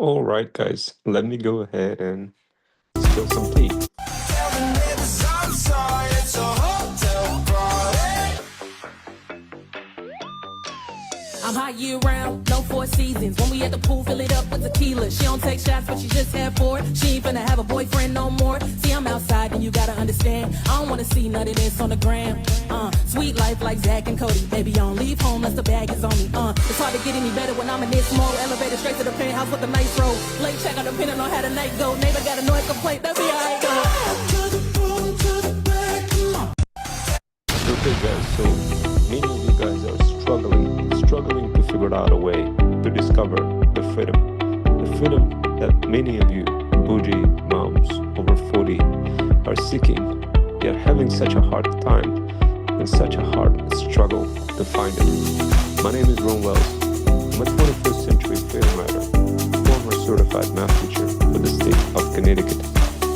All right, guys, let me go ahead and spill some tea. I'm hot year round, no four seasons. When we at the pool, fill it up with tequila. She don't take shots, but she just had four. She ain't finna have a boyfriend no more. See, I'm outside, and you gotta understand. I don't wanna see none of this on the gram. Sweet life like Zach and Cody. Baby, I don't leave home unless the bag is on me. It's hard to get any better when I'm in this mode. Elevator straight to the penthouse with a nice roll. Late check out depending on how the night go. Neighbor got a noise complaint, that'll be alright though. Okay, guys, so many of you guys are struggling to figure out a way to discover the freedom that many of you bougie moms over 40 are seeking, yet having such a hard time and such a hard struggle to find it. My name is Ron Wells. I'm a 21st century freedom writer, former certified math teacher for the state of Connecticut,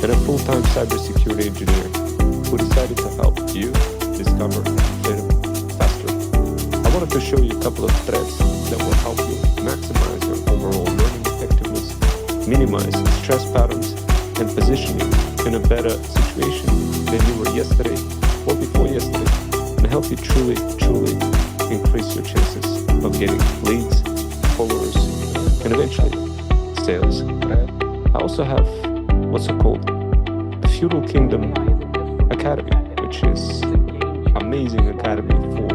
and a full-time cybersecurity engineer who decided to help you discover freedom faster. I wanted to show you a couple of threads that will help you maximize your overall learning effectiveness, minimize stress patterns, and position you in a better situation than you were yesterday or before yesterday, and help you truly increase your chances of getting leads, followers, and eventually sales. I also have what's called the Feudal Kingdom Academy, which is amazing academy for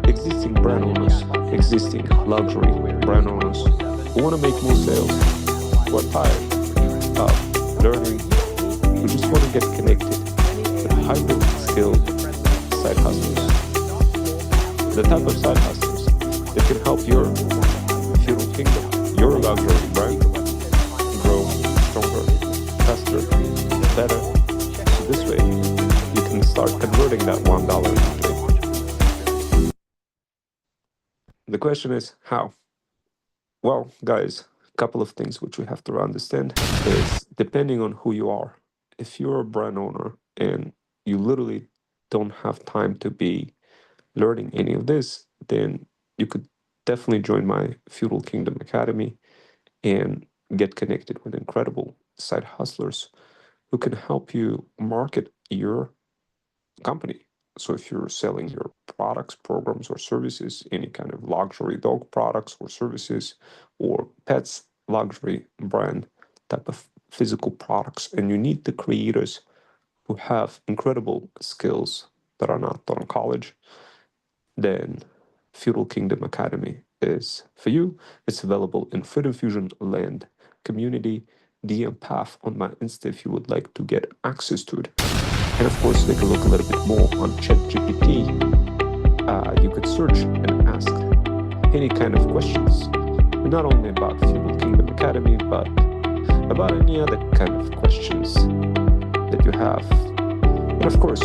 existing brand owners, existing luxury brand owners who want to make more sales, who are tired of learning, who just want to get connected with highly skilled side hustlers. The type of side hustlers that can help your feudal kingdom, your luxury brand, grow stronger, faster, better. So this way, you can start converting that $1 into $8. The question is how? Well, guys, a couple of things which we have to understand is depending on who you are. If you're a brand owner and you literally don't have time to be learning any of this, then you could definitely join my Feudal Kingdom Academy and get connected with incredible side hustlers who can help you market your company. So if you're selling your products, programs, or services, any kind of luxury dog products or services, or pets luxury brand type of physical products, and you need the creators who have incredible skills that are not taught in college, then Feudal Kingdom Academy is for you. It's available in Freedom Fusion Land community, DM path on my Insta if you would like to get access to it. And of course, take a look a little bit more on ChatGPT. You could search and ask any kind of questions, not only about Feudal Kingdom Academy, but about any other kind of questions that you have. And of course,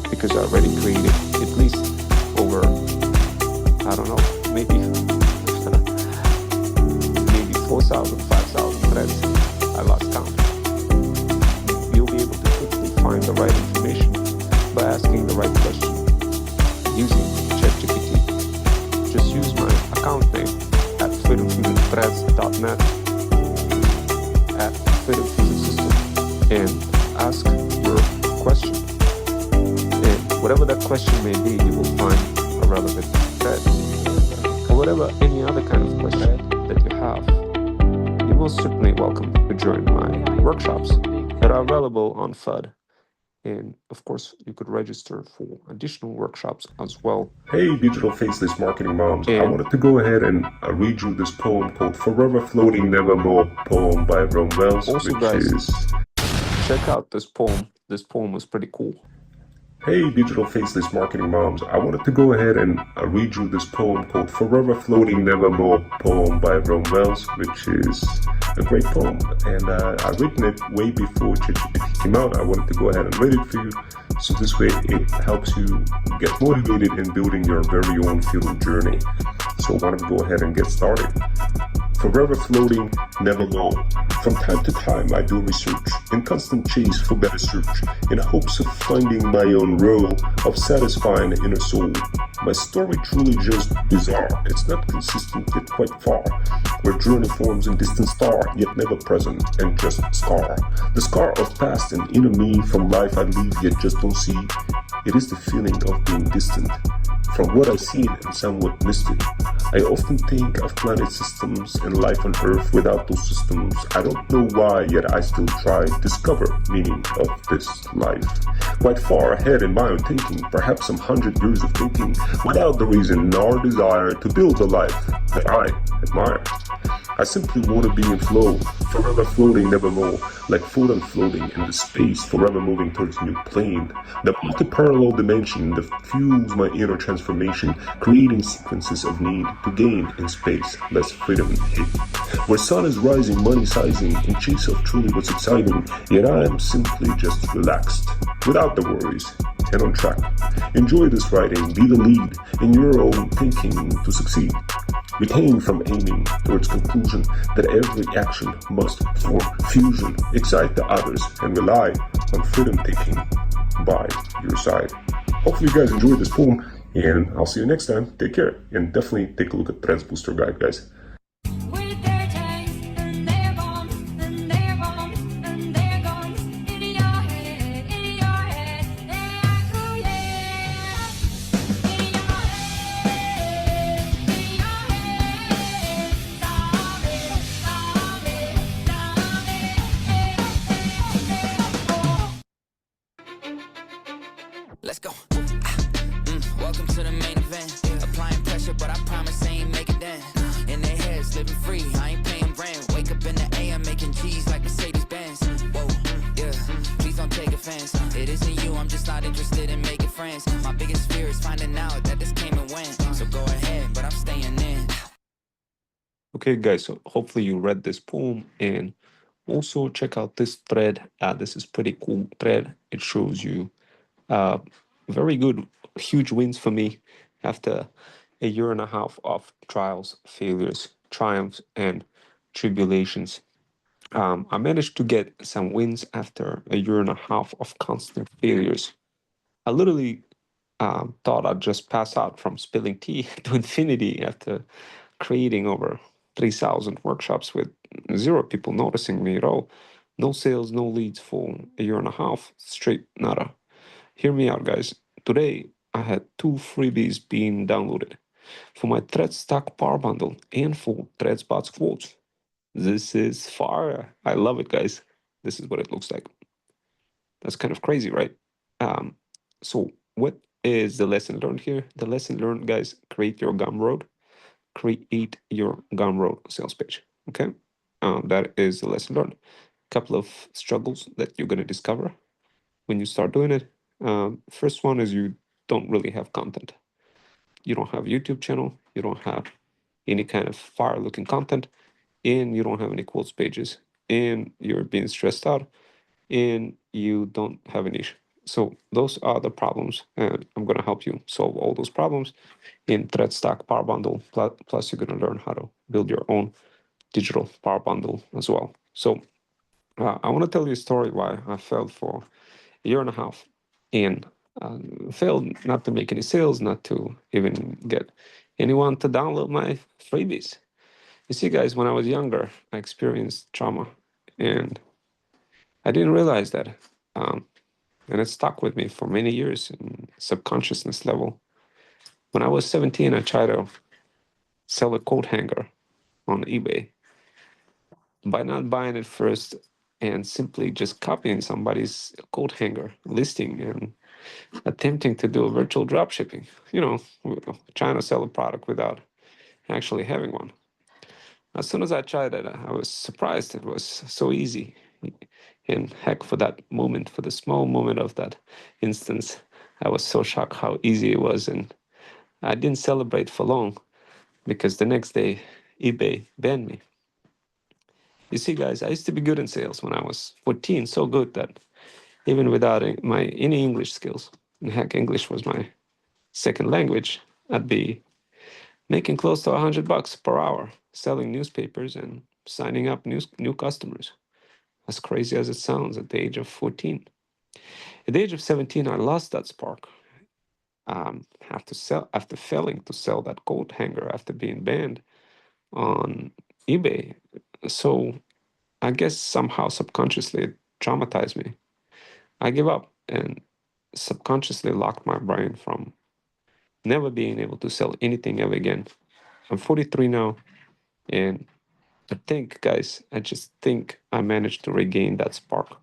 because I already created at least over, I don't know, maybe 4,000, 5,000 threads, I lost count. You'll be able to quickly find the right information by asking the right question using ChatGPT. Just use my account name at freedomfusionthreads.net at Freedom Fusion System and ask your question. And whatever that question may be, you will find a relevant thread. Or whatever any other kind of question that you have, you're most certainly welcome to join my workshops that are available on FUD. And of course, you could register for additional workshops as well. Hey, digital faceless marketing moms. I wanted to go ahead and read you this poem called Forever Floating Nevermore poem by Ron Wells. Also, guys, check out this poem. This poem was pretty cool. Hey, digital faceless marketing moms. I wanted to go ahead and read you this poem called Forever Floating Nevermore poem by Ron Wells, which is a great poem. And I've written it way before ChatGPT came out. I wanted to go ahead and read it for you. So this way it helps you get motivated in building your very own feudal journey. So why don't we go ahead and get started. forever floating, never low. From time to time I do research, in constant chase for better search, in hopes of finding my own role, of satisfying the inner soul. My story truly just bizarre, it's not consistent yet quite far, where journey forms in distant star, yet never present, and just scar. The scar of past and inner me, from life I leave yet just don't see. It is the feeling of being distant from what I've seen and somewhat missed it. I often think of planet systems and life on Earth without those systems. I don't know why, yet I still try to discover meaning of this life. Quite far ahead in my own thinking, perhaps some 100 years of thinking, without the reason nor desire to build a life that I admire. I simply want to be in flow, forever floating, never more, like photon floating in the space, forever moving towards a new plane. The multi-parallel dimension that fuels my inner transformation, creating sequences of need to gain in space less freedom and hate. Where sun is rising, money sizing, in chase of truly what's exciting, yet I am simply just relaxed, without the worries, and on track. Enjoy this writing, be the lead in your own thinking to succeed. Retain from aiming towards conclusion that every action must form fusion, excite the others, and rely on freedom taking by your side. Hopefully you guys enjoyed this poem, and I'll see you next time. Take care, and definitely take a look at Trends Booster Guide, guys. With their tanks and their bombs and their bombs and their guns in your head, they echo, yeah. In your head, stop it, stop it, stop it. Let's go. Welcome to the main event. Applying pressure, but I promise I ain't making that. In their heads, living free, I ain't paying rent. Wake up in the AM, making G's like Mercedes Benz. Whoa, yeah, please don't take offense. It isn't you, I'm just not interested in making friends. My biggest fear is finding out that this came and went. So go ahead, but I'm staying in. Okay, guys, so hopefully you read this poem, and also check out this thread. This is pretty cool thread. It shows you very good, huge wins for me after a year and a half of trials, failures, triumphs, and tribulations. I managed to get some wins after a year and a half of constant failures. I literally thought I'd just pass out from spilling tea to infinity after creating over 3,000 workshops with 0 people noticing me at all. No sales, no leads for a year and a half, straight nada. Hear me out, guys. Today, I had 2 freebies being downloaded for my Thread Stock Power Bundle and for ThreadSpots quotes. This is fire. I love it, guys. This is what it looks like. That's kind of crazy, right? So what is the lesson learned here? The lesson learned, guys, create your Gumroad. Create your Gumroad sales page, okay? That is the lesson learned. Couple of struggles that you're going to discover when you start doing it. First one is you don't really have content. You don't have a YouTube channel. You don't have any kind of fire-looking content, and you don't have any quotes pages, and you're being stressed out, and you don't have a niche. So those are the problems, and I'm going to help you solve all those problems in ThreadStack Power Bundle. Plus, you're going to learn how to build your own digital Power Bundle as well. So I want to tell you a story why I failed for a year and a half, and failed not to make any sales, not to even get anyone to download my freebies. You see, guys, when I was younger, I experienced trauma, and I didn't realize that. And it stuck with me for many years in subconsciousness level. When I was 17, I tried to sell a coat hanger on eBay. By not buying it first and simply just copying somebody's coat hanger listing and attempting to do virtual drop shipping, trying to sell a product without actually having one. As soon as I tried it, I was surprised it was so easy. And heck, for that moment, for the small moment of that instance, I was so shocked how easy it was. And I didn't celebrate for long because the next day, eBay banned me. You see, guys, I used to be good in sales when I was 14, so good that even without any English skills, and heck, English was my second language, I'd be making close to $100 per hour, selling newspapers and signing up new customers. As crazy as it sounds, at the age of 14. At the age of 17, I lost that spark. After failing to sell that coat hanger after being banned on eBay. So I guess somehow subconsciously it traumatized me. I gave up and subconsciously locked my brain from never being able to sell anything ever again. I'm 43 now, and I think, guys, I just think I managed to regain that spark.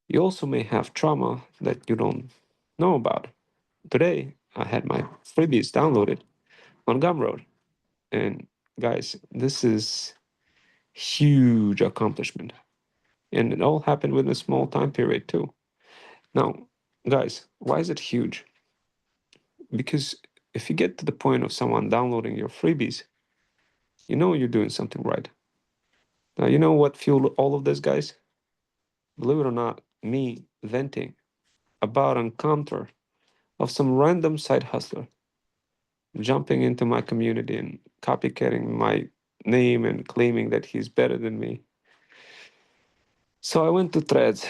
You also may have trauma that you don't know about. Today, I had my freebies downloaded on Gumroad. And guys, this is huge accomplishment. And it all happened within a small time period too. Now, guys, why is it huge? Because if you get to the point of someone downloading your freebies, you know you're doing something right. Now, you know what fueled all of this, guys? Believe it or not, me venting about encounter of some random side hustler jumping into my community and copycatting my name and claiming that he's better than me. So I went to Threads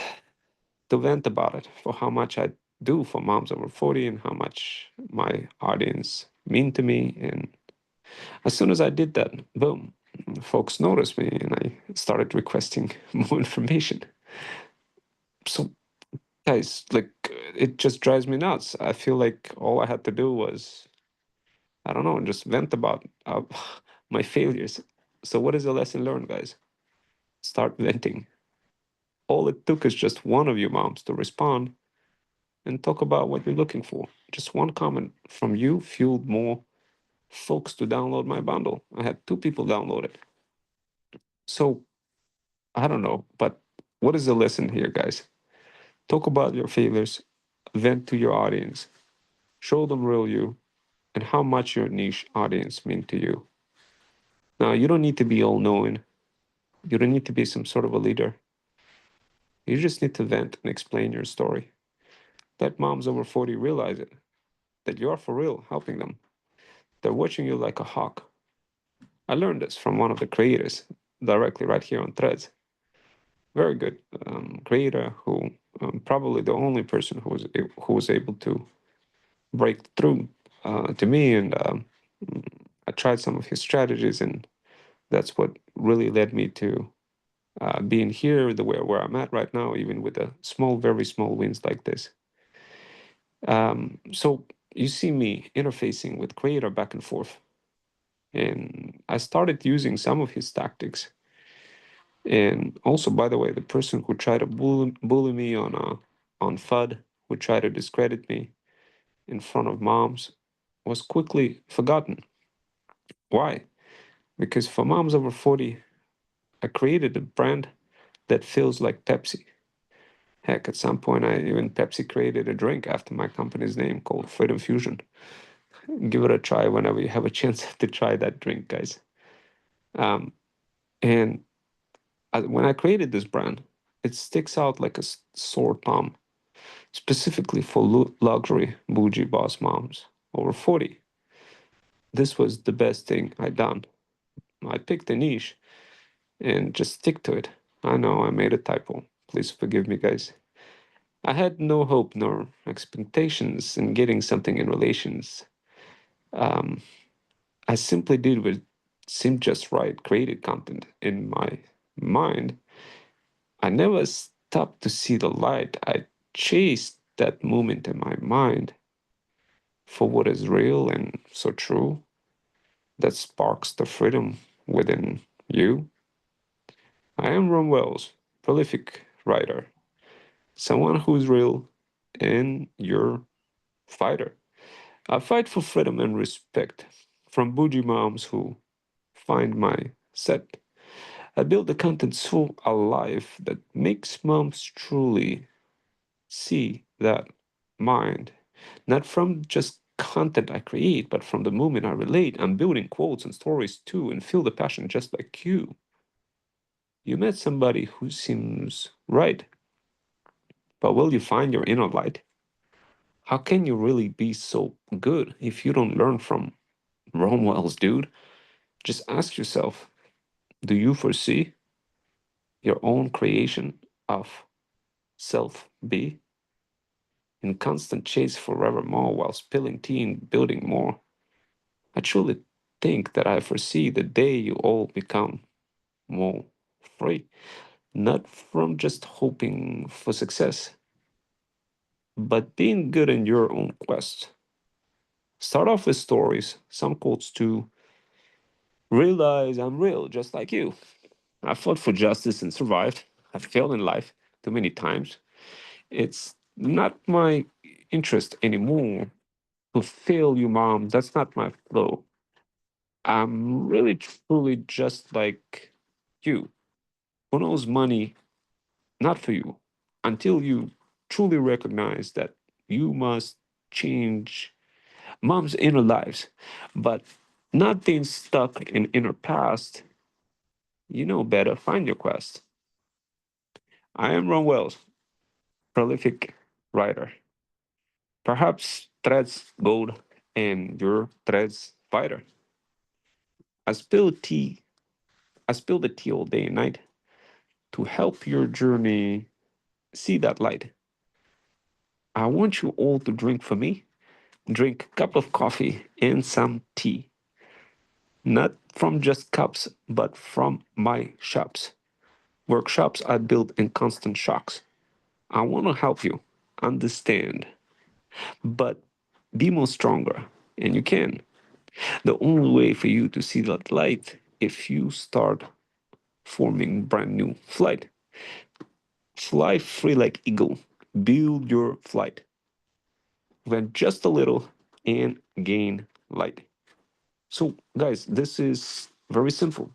to vent about it for how much I do for moms over 40 and how much my audience mean to me. And as soon as I did that, boom, folks noticed me and I started requesting more information. So, guys, like, it just drives me nuts. I feel like all I had to do was, I don't know, just vent about my failures. So, what is the lesson learned, guys? Start venting. All it took is just one of you moms to respond and talk about what you're looking for. Just one comment from you fueled more folks to download my bundle. I had 2 people download it. So I don't know, but what is the lesson here, guys? Talk about your failures, vent to your audience, show them real you, and how much your niche audience mean to you. Now, you don't need to be all knowing. You don't need to be some sort of a leader. You just need to vent and explain your story. Let moms over 40 realize it, that you are for real helping them. They're watching you like a hawk. I learned this from one of the creators directly right here on Threads. Very good creator who probably the only person who was able to break through to me, and I tried some of his strategies, and that's what really led me to being here, the where I'm at right now, even with the very small wins like this. So you see me interfacing with creator back and forth, and I started using some of his tactics. And also, by the way, the person who tried to bully me on FUD, who tried to discredit me in front of moms, was quickly forgotten. Why? Because for moms over 40, I created a brand that feels like Pepsi. Heck, at some point, Pepsi created a drink after my company's name called Freedom Fusion. Give it a try whenever you have a chance to try that drink, guys. And when I created this brand, it sticks out like a sore thumb, specifically for luxury bougie boss moms over 40. This was the best thing I'd done. I picked a niche and just stick to it. I know I made a typo. Please forgive me, guys. I had no hope nor expectations in getting something in relations. I simply did what seemed just right, created content in my mind. I never stopped to see the light. I chased that moment in my mind for what is real and so true that sparks the freedom within you. I am Ron Wells, prolific writer, someone who's real and your fighter. I fight for freedom and respect from bougie moms who find my set. I build the content so alive that makes moms truly see that mind, not from just content I create, but from the moment I relate. I'm building quotes and stories too and feel the passion just like you. You met somebody who seems right, but will you find your inner light? How can you really be so good if you don't learn from Rome Wells, dude. Just ask yourself, do you foresee your own creation of self be in constant chase forevermore while spilling tea and building more? I truly think that I foresee the day you all become more free, not from just hoping for success, but being good in your own quest. Start off with stories, some quotes to realize I'm real, just like you. I fought for justice and survived. I failed in life too many times. It's not my interest anymore to fail you, mom. That's not my flow. I'm really truly just like you, who knows money not for you until you truly recognize that you must change mom's inner lives, but not being stuck in inner past. You know better. Find your quest. I am Ron Wells, prolific writer. Perhaps threads gold and your threads fighter. I spill tea. I spill the tea all day and night to help your journey see that light. I want you all to drink for me. Drink a cup of coffee and some tea. Not from just cups, but from my shops. Workshops I build in constant shocks. I want to help you understand, but be more stronger. And you can. The only way for you to see that light if you start forming brand new flight. Fly free like eagle. Build your flight. Went just a little and gain light. So, guys, this is very simple.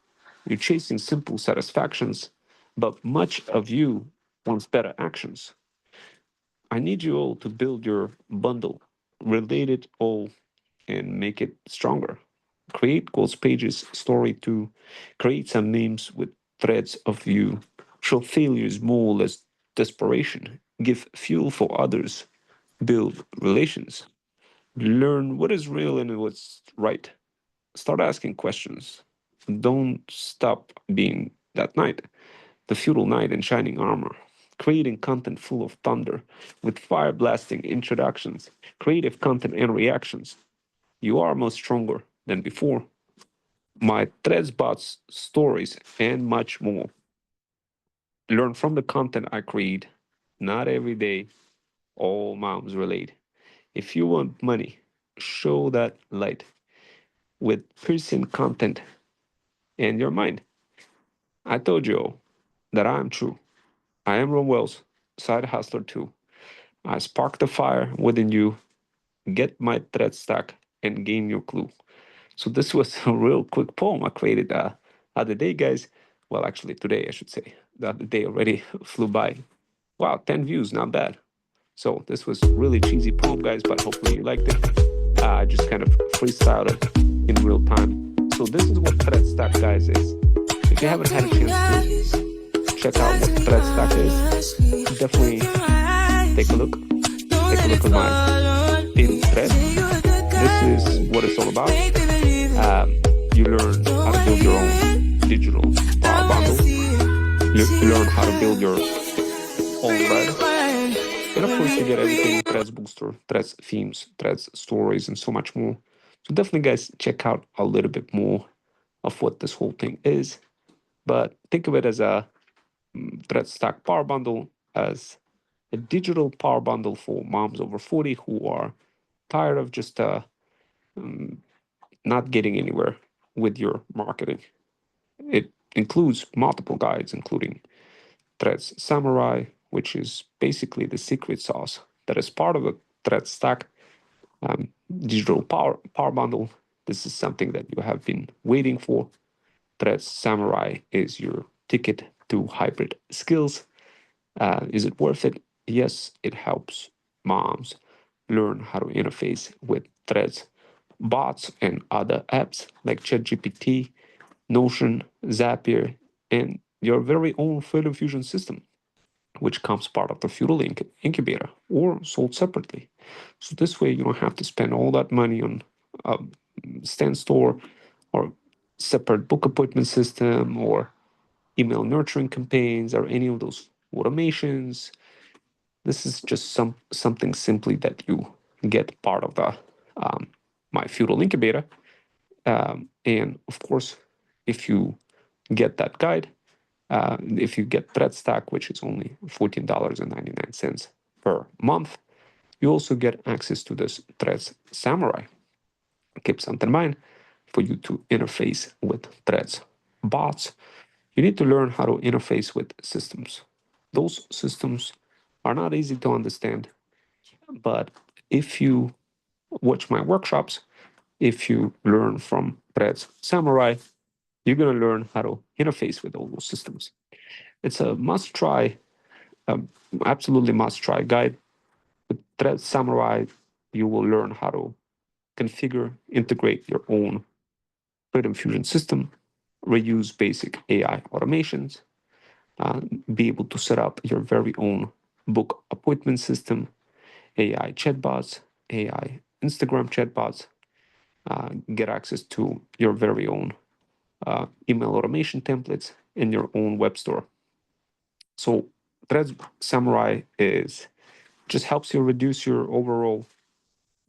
You're chasing simple satisfactions, but much of you wants better actions. I need you all to build your bundle, relate it all, and make it stronger. Create goals pages, story to create some memes with threads of you. Show failures more or less desperation. Give fuel for others. Build relations. Learn what is real and what's right. Start asking questions. Don't stop being that knight, the feudal knight in shining armor, creating content full of thunder with fire blasting introductions, creative content and reactions. You are more stronger than before. My threads, bots, stories, and much more. Learn from the content I create. Not every day, all moms relate. If you want money, show that light with piercing content and your mind. I told you all that I am true. I am Ron Wells, side hustler too. I spark the fire within you, get my thread stack, and gain your clue. So this was a real quick poem I created other day, guys. Well, actually today, I should say. The other day already flew by. Wow, 10 views, not bad. So this was really cheesy poem, guys, but hopefully you liked it. I just kind of freestyled it in real time. So this is what thread stack, guys, is. If you haven't had a chance to check out what thread stack is, definitely take a look. Take a look at my daily thread. This is what it's all about. You learn how to build your own digital power bundle. You learn how to build your own thread. And of course, you get everything: Threads Booster, Threads themes, Threads stories, and so much more. So definitely, guys, check out a little bit more of what this whole thing is. But think of it as a Thread Stack Power Bundle, as a digital power bundle for moms over 40 who are tired of just not getting anywhere with your marketing. It includes multiple guides, including Threads Samurai, which is basically the secret sauce that is part of a Thread Stack digital power bundle. This is something that you have been waiting for. Threads Samurai is your ticket to hybrid skills. Is it worth it? Yes, it helps moms learn how to interface with Threads bots and other apps like ChatGPT, Notion, Zapier, and your very own Freedom Fusion system, which comes part of the Feudal Incubator or sold separately. So this way you don't have to spend all that money on stand store or separate book appointment system or email nurturing campaigns or any of those automations. This is just something simply that you get part of the my Feudal Incubator. And of course, if you get that guide, if you get ThreadStack, which is only $14.99 per month, you also get access to this Threads Samurai. Keep something in mind, for you to interface with Threads bots, you need to learn how to interface with systems. Those systems are not easy to understand, but if you watch my workshops, if you learn from Threads Samurai, you're going to learn how to interface with all those systems. It's a must-try, absolutely must-try guide. With Threads Samurai, you will learn how to configure, integrate your own Freedom Fusion system, reuse basic AI automations, be able to set up your very own book appointment system, AI chatbots, AI Instagram chatbots, get access to your very own email automation templates in your own web store. So Threads Samurai just helps you reduce your overall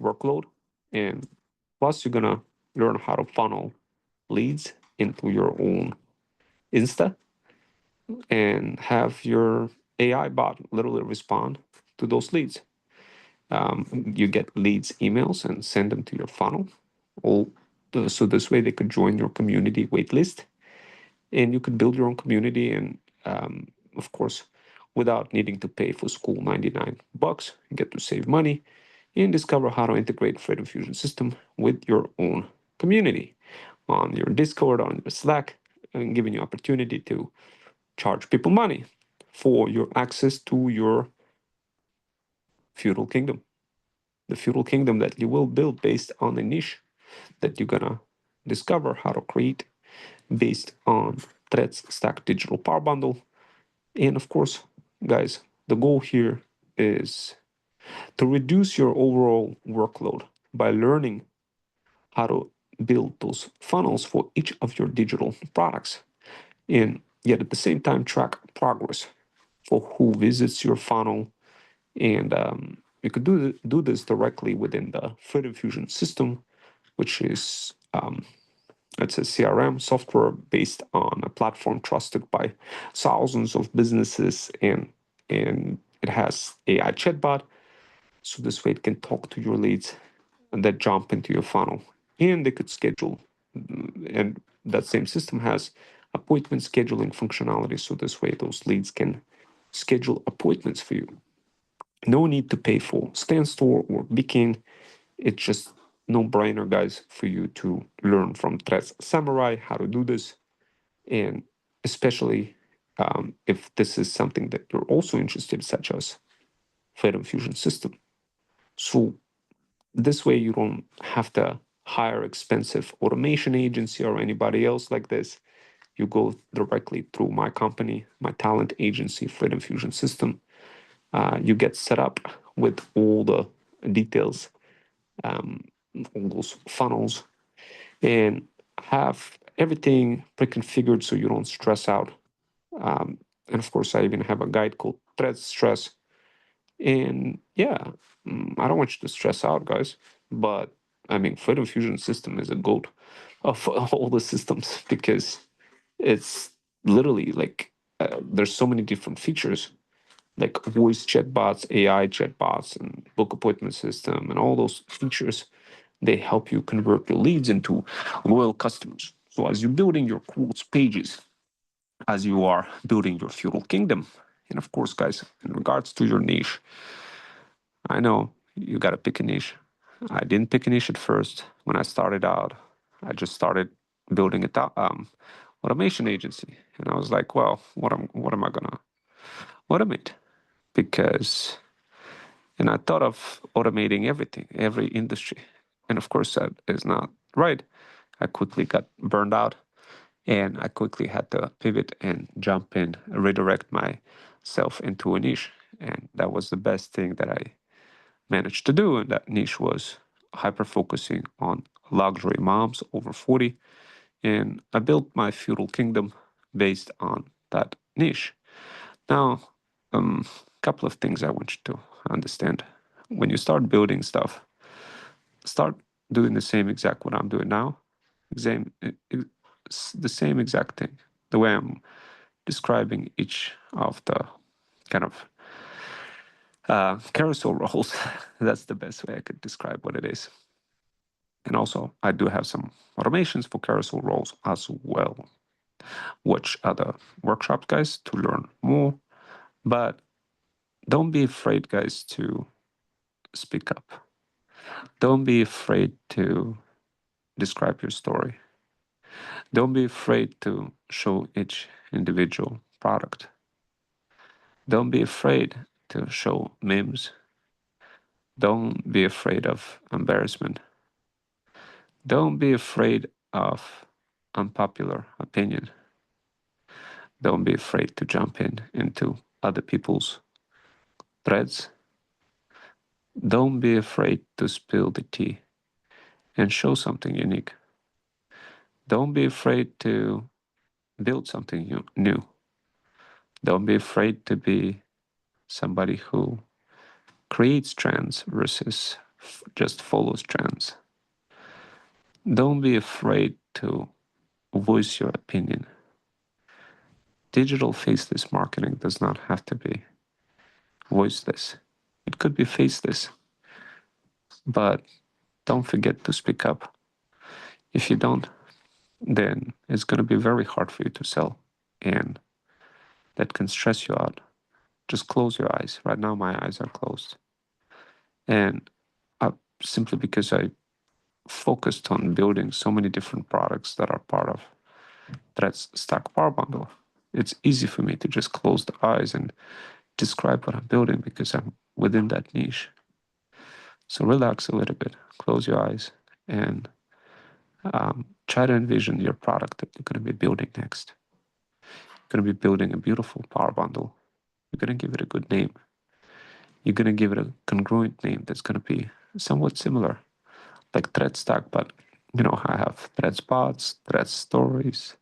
workload, and plus you're gonna learn how to funnel leads into your own Insta and have your AI bot literally respond to those leads. You get leads emails and send them to your funnel. So this way they could join your community waitlist, and you could build your own community. And of course, without needing to pay for school $99, you get to save money and discover how to integrate Freedom Fusion system with your own community on your Discord, on your Slack, and giving you opportunity to charge people money for your access to your feudal kingdom. The feudal kingdom that you will build based on the niche that you're gonna discover how to create based on Threads Stack Digital Power Bundle. And of course, guys, the goal here is to reduce your overall workload by learning how to build those funnels for each of your digital products, and yet at the same time track progress for who visits your funnel. And you could do this directly within the Freedom Fusion system, which is it's a CRM software based on a platform trusted by thousands of businesses, and it has AI chatbot. So this way it can talk to your leads that jump into your funnel, and they could schedule. And that same system has appointment scheduling functionality. So this way those leads can schedule appointments for you. No need to pay for Stand Store or Beacon. It's just no-brainer, guys, for you to learn from Threads Samurai how to do this. And especially if this is something that you're also interested in, such as Freedom Fusion system. So this way you don't have to hire expensive automation agency or anybody else like this. You go directly through my company, my talent agency, Freedom Fusion system. You get set up with all the details, all those funnels, and have everything pre-configured so you don't stress out. And of course, I even have a guide called Threads Stress. And yeah, I don't want you to stress out, guys. But I mean, Freedom Fusion system is a goat of all the systems, because it's literally like there's so many different features, like voice chatbots, AI chatbots, and book appointment system, and all those features. They help you convert your leads into loyal customers. So as you're building your quotes pages, as you are building your feudal kingdom, and of course, guys, in regards to your niche, I know you got to pick a niche. I didn't pick a niche at first. When I started out, I just started building a automation agency, and I was like, well, what am I gonna automate? Because, and I thought of automating everything, every industry, and of course that is not right. I quickly got burned out, and I quickly had to pivot and jump in, redirect myself into a niche, and that was the best thing that I managed to do. And that niche was hyper focusing on luxury moms over 40, and I built my feudal kingdom based on that niche. Now, a couple of things I want you to understand. When you start building stuff, start doing the same exact what I'm doing now, the same exact thing, the way I'm describing each of the kind of carousel rolls. That's the best way I could describe what it is. And also, I do have some automations for carousel rolls as well. Watch other workshops, guys, to learn more. But don't be afraid, guys, to speak up. Don't be afraid to describe your story. Don't be afraid to show each individual product. Don't be afraid to show memes. Don't be afraid of embarrassment. Don't be afraid of unpopular opinion. Don't be afraid to jump into other people's threads. Don't be afraid to spill the tea and show something unique. Don't be afraid to build something new. Don't be afraid to be somebody who creates trends versus just follows trends. Don't be afraid to voice your opinion. Digital faceless marketing does not have to be voiceless. It could be faceless, but don't forget to speak up. If you don't, then it's going to be very hard for you to sell, and that can stress you out. Just close your eyes. Right now, my eyes are closed. And simply because I focused on building so many different products that are part of Threads Stack Power Bundle, it's easy for me to just close the eyes and describe what I'm building because I'm within that niche. So relax a little bit, close your eyes, and try to envision your product that you're going to be building next. You're going to be building a beautiful power bundle. You're going to give it a good name. You're going to give it a congruent name that's going to be somewhat similar, like Thread Stack, but I have Threads bots, Threads stories,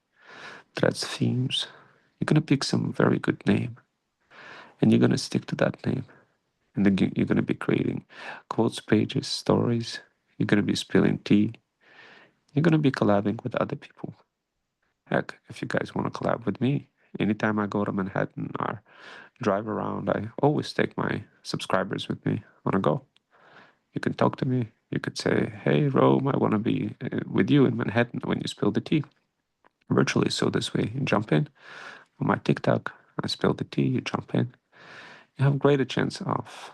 Threads themes. You're going to pick some very good name, and you're going to stick to that name. And then you're going to be creating quotes pages, stories. You're going to be spilling tea. You're going to be collabing with other people. Heck, if you guys want to collab with me, anytime I go to Manhattan or drive around, I always take my subscribers with me on a go. You can talk to me. You could say, hey, Rome, I want to be with you in Manhattan when you spill the tea. Virtually, so this way you jump in. On my TikTok, I spill the tea, you jump in. You have a greater chance of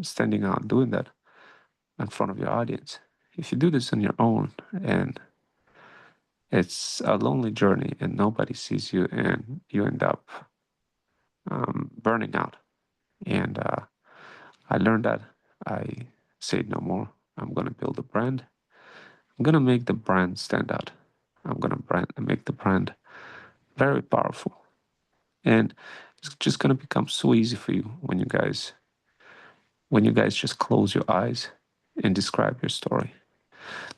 standing out, doing that in front of your audience. If you do this on your own, and it's a lonely journey and nobody sees you, and you end up burning out. And I learned that. I said no more. I'm going to build a brand. I'm going to make the brand stand out. I'm going to make the brand very powerful. And it's just going to become so easy for you when you guys just close your eyes and describe your story.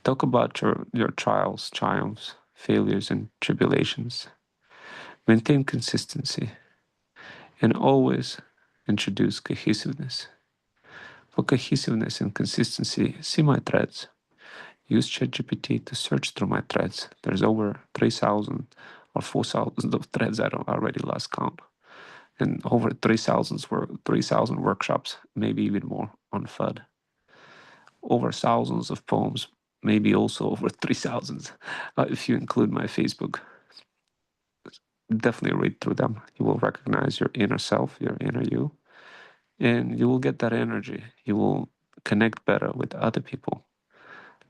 Talk about your trials, triumphs, failures, and tribulations. Maintain consistency. And always introduce cohesiveness. For cohesiveness and consistency, see my threads. Use ChatGPT to search through my threads. There's over 3,000 or 4,000 of threads. I don't already lost count. And over 3,000 workshops, maybe even more on FUD. Over thousands of poems, maybe also over 3,000 if you include my Facebook. Definitely read through them. You will recognize your inner self, your inner you, and you will get that energy. You will connect better with other people.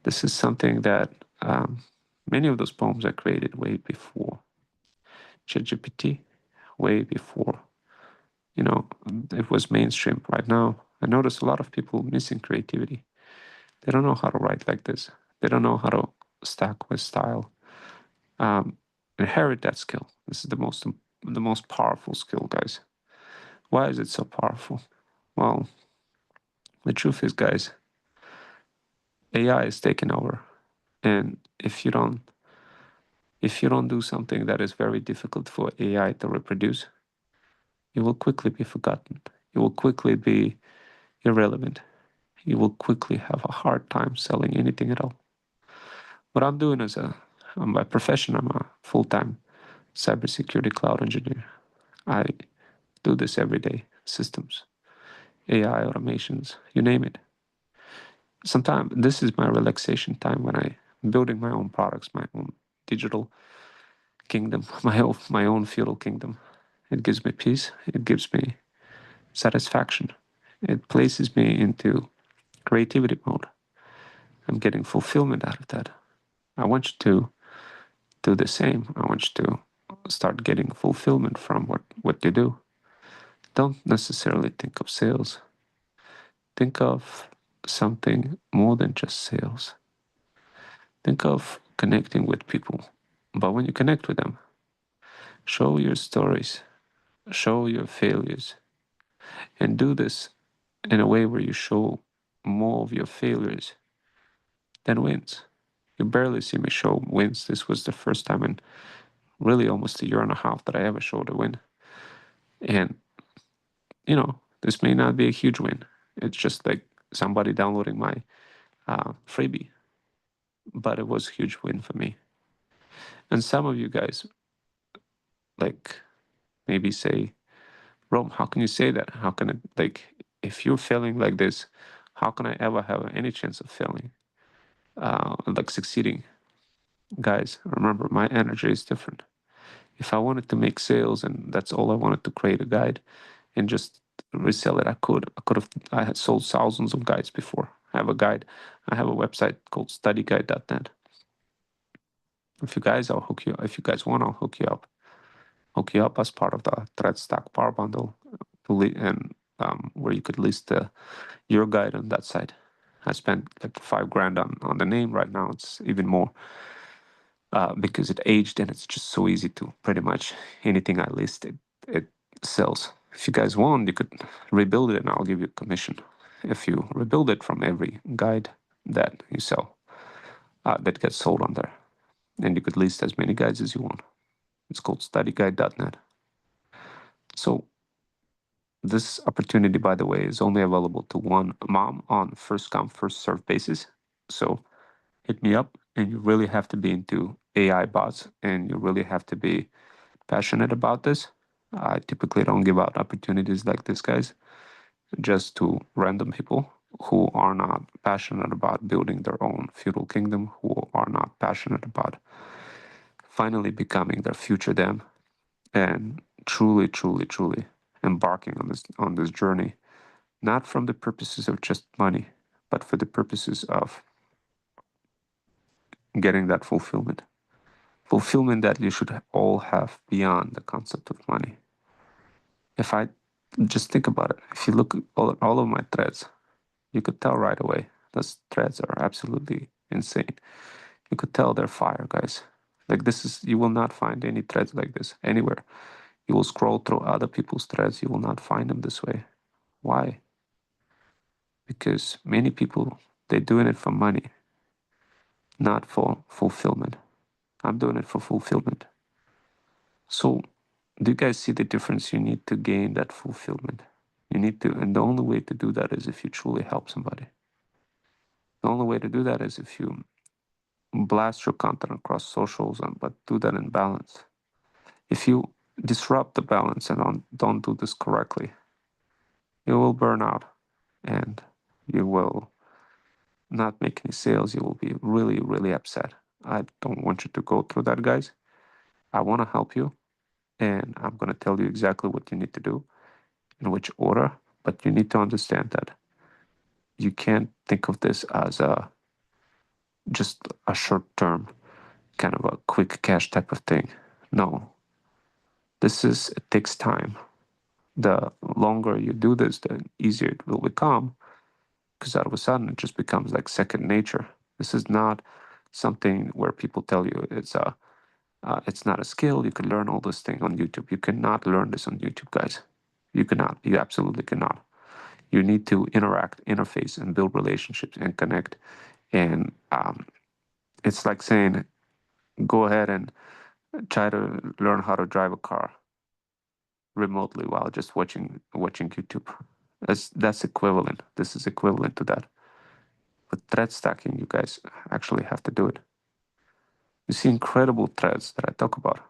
This is something that many of those poems I created way before ChatGPT, way before it was mainstream. Right now, I notice a lot of people missing creativity. They don't know how to write like this. They don't know how to stack with style. Inherit that skill. This is the most powerful skill, guys. Why is it so powerful? Well, the truth is, guys, AI is taking over And if you don't do something that is very difficult for AI to reproduce, you will quickly be forgotten. You will quickly be irrelevant. You will quickly have a hard time selling anything at all. What I'm doing is by profession, I'm a full-time cybersecurity cloud engineer. I do this every day. Systems, AI, automations, you name it. Sometimes this is my relaxation time when I'm building my own products, my own digital kingdom, my own feudal kingdom. It gives me peace. It gives me satisfaction. It places me into creativity mode. I'm getting fulfillment out of that. I want you to do the same. I want you to start getting fulfillment from what you do. Don't necessarily think of sales. Think of something more than just sales. Think of connecting with people. But when you connect with them, show your stories, show your failures, and do this in a way where you show more of your failures than wins. You barely see me show wins. This was the first time in really almost a year and a half that I ever showed a win. And, this may not be a huge win. It's just like somebody downloading my freebie, but it was a huge win for me. And some of you guys, like, maybe say, Rome, how can you say that? How can it, like, if you're failing like this, how can I ever have any chance of failing, like succeeding? Guys, remember, my energy is different. If I wanted to make sales and that's all I wanted to create a guide and just resell it, I could. I had sold thousands of guides before. I have a guide. I have a website called studyguide.net. If you guys, I'll hook you. If you guys want, I'll hook you up. Hook you up as part of the Thread Stack Power Bundle, and where you could list your guide on that site. I spent like $5,000 on the name. Right now, it's even more because it aged and it's just so easy to pretty much anything I list it sells. If you guys want, you could rebuild it and I'll give you a commission if you rebuild it from every guide that you sell that gets sold on there. And you could list as many guides as you want. It's called studyguide.net. So this opportunity, by the way, is only available to one mom on first come, first serve basis. So hit me up, and you really have to be into AI bots and you really have to be passionate about this. I typically don't give out opportunities like this, guys, just to random people who are not passionate about building their own feudal kingdom, who are not passionate about finally becoming their future them and truly, truly, truly embarking on this journey, not from the purposes of just money, but for the purposes of getting that fulfillment. Fulfillment that you should all have beyond the concept of money. If I just think about it, if you look at all of my threads, you could tell right away those threads are absolutely insane. You could tell they're fire, guys. Like you will not find any threads like this anywhere. You will scroll through other people's threads, you will not find them this way. Why? Because many people, they're doing it for money, not for fulfillment. I'm doing it for fulfillment. So, do you guys see the difference? You need to gain that fulfillment. You need to, and the only way to do that is if you truly help somebody. The only way to do that is if you blast your content across socials, but do that in balance. If you disrupt the balance and don't do this correctly, you will burn out and you will not make any sales. You will be really, really upset. I don't want you to go through that, guys. I want to help you, and I'm going to tell you exactly what you need to do, in which order, but you need to understand that you can't think of this as just a short-term kind of a quick cash type of thing. No. It takes time. The longer you do this, the easier it will become, because all of a sudden it just becomes like second nature. This is not something where people tell you it's not a skill. You can learn all this thing on YouTube. You cannot learn this on YouTube, guys. You cannot. You absolutely cannot. You need to interact, interface, and build relationships and connect and It's like saying, go ahead and try to learn how to drive a car remotely while just watching YouTube. That's equivalent. This is equivalent to that. With thread stacking, you guys actually have to do it. You see incredible threads that I talk about.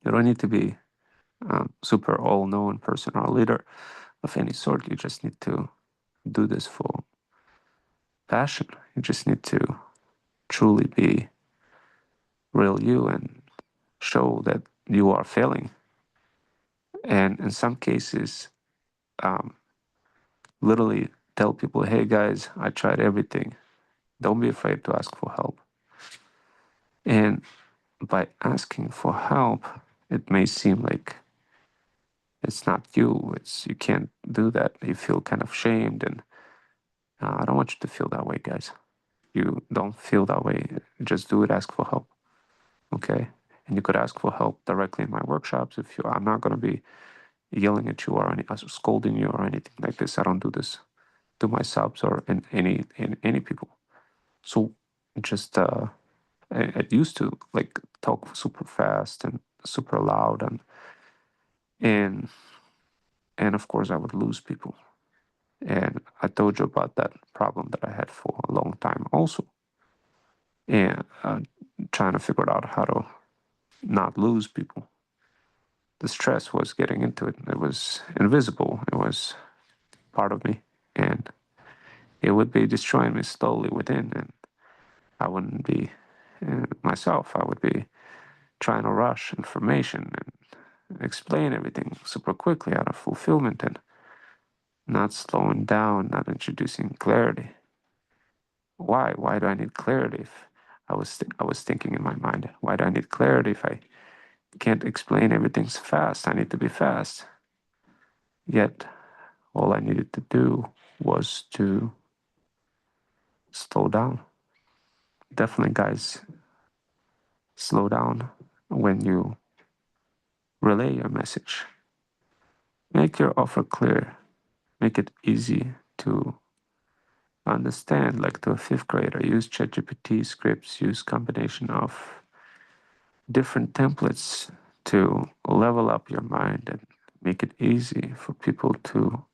You don't need to be super all-known person or leader of any sort. You just need to do this for passion. You just need to truly be real you and show that you are failing. And in some cases, literally tell people, hey guys, I tried everything. Don't be afraid to ask for help. And by asking for help, it may seem like it's not you, you can't do that. You feel kind of shamed, and I don't want you to feel that way, guys. You don't feel that way. Just do it, ask for help. Okay? And you could ask for help directly in my workshops. I'm not going to be yelling at you or scolding you or anything like this. I don't do this to my subs or in any people. So just I used to like talk super fast and super loud, and of course I would lose people. And I told you about that problem that I had for a long time also, and trying to figure out how to not lose people. The stress was getting into it. It was invisible. It was part of me, and it would be destroying me slowly within, and I wouldn't be myself. I would be trying to rush information and explain everything super quickly out of fulfillment and not slowing down, not introducing clarity. Why? Why do I need clarity? If I was thinking in my mind, why do I need clarity if I can't explain everything fast? I need to be fast. Yet, all I needed to do was to slow down. Definitely, guys, slow down when you relay your message. Make your offer clear. Make it easy to understand, like to a fifth grader. Use ChatGPT scripts, use combination of different templates to level up your mind and make it easy for people to